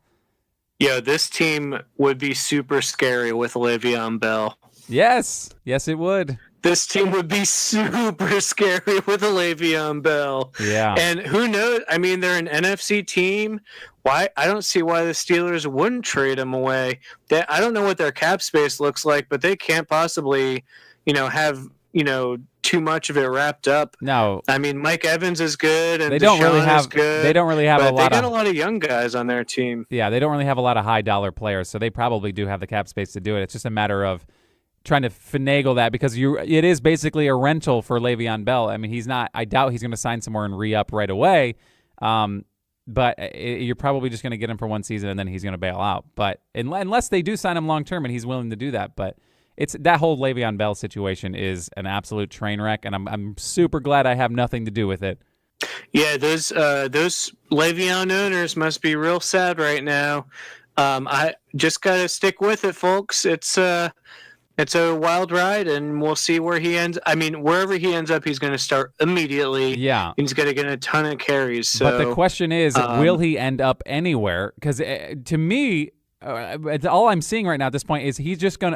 Yeah, this team would be super scary with Le'Veon Bell. Yes, it would. This team would be super scary with Le'Veon Bell. Yeah. And who knows? I mean, they're an NFC team. Why? I don't see why the Steelers wouldn't trade him away. I don't know what their cap space looks like, but they can't possibly, have, too much of it wrapped up. No. I mean, Mike Evans is good, and they don't really have good, they don't really have but a lot. They got a lot of young guys on their team. Yeah, they don't really have a lot of high dollar players, so they probably do have the cap space to do it. It's just a matter of trying to finagle that because it is basically a rental for Le'Veon Bell. I mean, I doubt he's going to sign somewhere and re-up right away. But you're probably just going to get him for one season and then he's going to bail out. But unless they do sign him long term and he's willing to do that, but it's that whole Le'Veon Bell situation is an absolute train wreck, and I'm super glad I have nothing to do with it. Yeah, those Le'Veon owners must be real sad right now. I just got to stick with it, folks. It's It's a wild ride, and we'll see where he ends. I mean, wherever he ends up, he's going to start immediately. Yeah. He's going to get a ton of carries. So, but the question is, will he end up anywhere? Because to me, all I'm seeing right now at this point is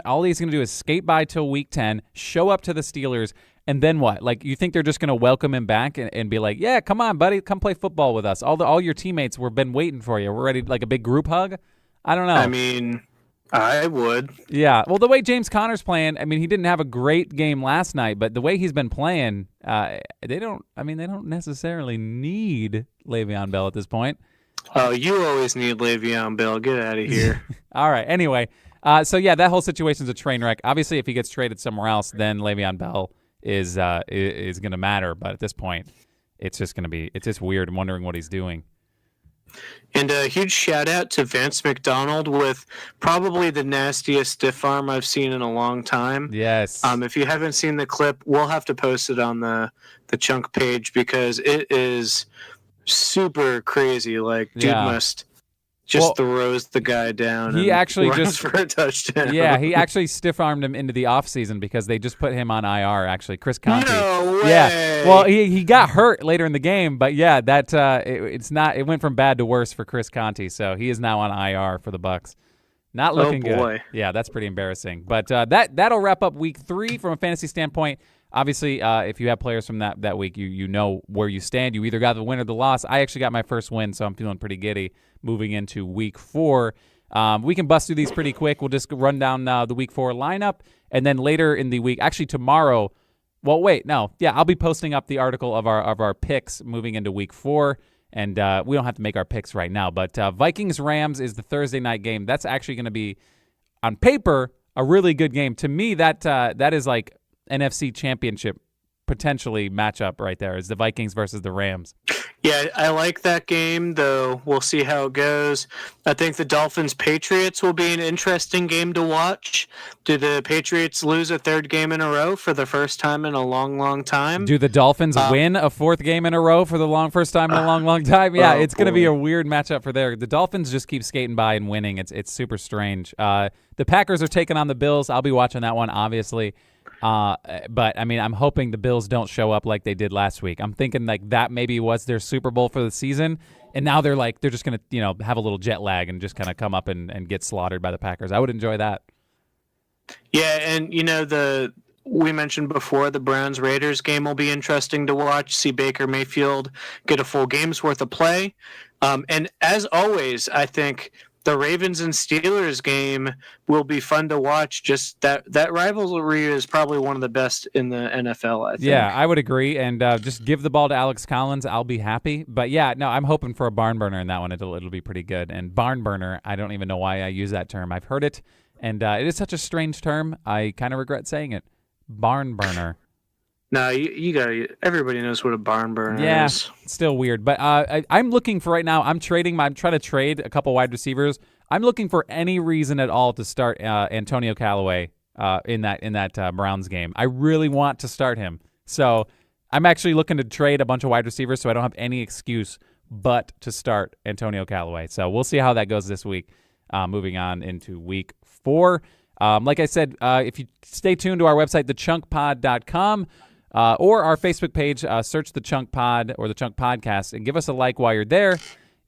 all he's gonna do is skate by till week 10, show up to the Steelers, and then what? Like, you think they're just gonna welcome him back and be like, yeah, come on, buddy, come play football with us. All your teammates we've been waiting for you. We're ready, like a big group hug. I don't know. I mean, I would. Yeah. Well, the way James Conner's playing, I mean, he didn't have a great game last night, but the way he's been playing, they don't necessarily need Le'Veon Bell at this point. Oh, you always need Le'Veon Bell. Get out of here. All right. Anyway, so yeah, that whole situation's a train wreck. Obviously, if he gets traded somewhere else, then Le'Veon Bell is going to matter. But at this point, it's just weird. I'm wondering what he's doing. And a huge shout out to Vance McDonald with probably the nastiest stiff arm I've seen in a long time. Yes. If you haven't seen the clip, we'll have to post it on the Chunk page because it is super crazy. Like, dude must just throws the guy down. He actually runs just for a touchdown. Yeah, he actually stiff armed him into the offseason because they just put him on IR. Actually, Chris Conte. No way. Yeah, well, he got hurt later in the game, but yeah, that it went from bad to worse for Chris Conte. So he is now on IR for the Bucs. Not looking good. Yeah, that's pretty embarrassing. But that'll wrap up week 3 from a fantasy standpoint. Obviously, if you have players from that week, you know where you stand. You either got the win or the loss. I actually got my first win, so I'm feeling pretty giddy moving into week 4. We can bust through these pretty quick. We'll just run down the week 4 lineup, and then later in the week, actually tomorrow. Well, wait, no, yeah, I'll be posting up the article of our picks moving into week 4, and we don't have to make our picks right now. But Vikings Rams is the Thursday night game. That's actually going to be, on paper, a really good game. To me, that is like NFC Championship potentially matchup right there, is the Vikings versus the Rams. Yeah, I like that game, though we'll see how it goes. I think the Dolphins-Patriots will be an interesting game to watch. Do the Patriots lose a 3rd game in a row for the first time in a long, long time? Do the Dolphins win a 4th game in a row for the first time in a long, long time? Yeah, it's going to be a weird matchup for there. The Dolphins just keep skating by and winning. It's super strange. The Packers are taking on the Bills. I'll be watching that one, obviously. But I mean, I'm hoping the Bills don't show up like they did last week. I'm thinking like that maybe was their Super Bowl for the season, and now they're just gonna have a little jet lag and just kind of come up and get slaughtered by the Packers. I would enjoy that. Yeah, and we mentioned before the Browns Raiders game will be interesting to watch. See Baker Mayfield get a full game's worth of play, and as always, I think the Ravens and Steelers game will be fun to watch. Just that rivalry is probably one of the best in the NFL, I think. Yeah, I would agree. And just give the ball to Alex Collins. I'll be happy. But yeah, no, I'm hoping for a barn burner in that one. It'll be pretty good. And barn burner, I don't even know why I use that term. I've heard it, and it is such a strange term. I kind of regret saying it. Barn burner. No, you got to. Everybody knows what a barn burner is. Yeah, it's still weird. But I'm looking for right now. I'm trying to trade a couple wide receivers. I'm looking for any reason at all to start Antonio Callaway in that Browns game. I really want to start him. So I'm actually looking to trade a bunch of wide receivers, so I don't have any excuse but to start Antonio Callaway. So we'll see how that goes this week. Moving on into week 4. Like I said, if you stay tuned to our website, thechunkpod.com. Or our Facebook page, search the Chunk Pod or the Chunk Podcast, and give us a like while you're there.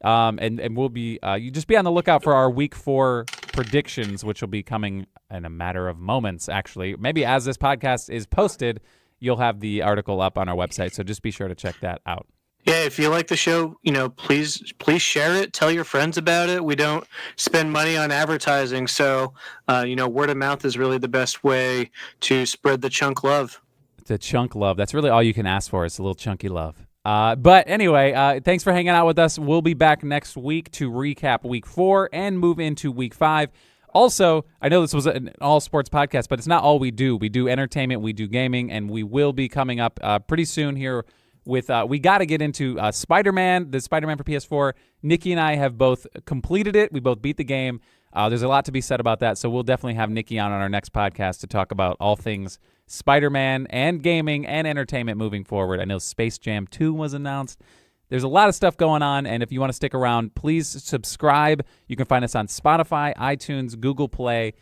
And we'll be you just be on the lookout for our Week 4 predictions, which will be coming in a matter of moments. Actually, maybe as this podcast is posted, you'll have the article up on our website. So just be sure to check that out. Yeah, if you like the show, please share it. Tell your friends about it. We don't spend money on advertising, so word of mouth is really the best way to spread the Chunk love. The chunk love. That's really all you can ask for. It's a little chunky love. But anyway, thanks for hanging out with us. We'll be back next week to recap week 4 and move into week 5. Also, I know this was an all-sports podcast, but it's not all we do. We do entertainment, we do gaming, and we will be coming up pretty soon here with we got to get into Spider-Man, the Spider-Man for PS4. Nikki and I have both completed it. We both beat the game. There's a lot to be said about that, so we'll definitely have Nikki on our next podcast to talk about all things Spider-Man and gaming and entertainment moving forward. I know Space Jam 2 was announced. There's a lot of stuff going on, and if you want to stick around, please subscribe. You can find us on Spotify, iTunes, Google Play,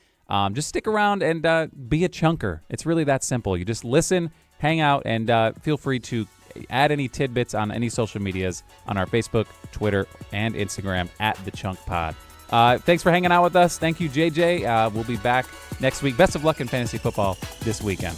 Just stick around and be a chunker. It's really that simple. You just listen, hang out, and feel free to add any tidbits on any social medias on our Facebook, Twitter, and Instagram at The Chunk Pod. Thanks for hanging out with us. Thank you, JJ. We'll be back next week. Best of luck in fantasy football this weekend.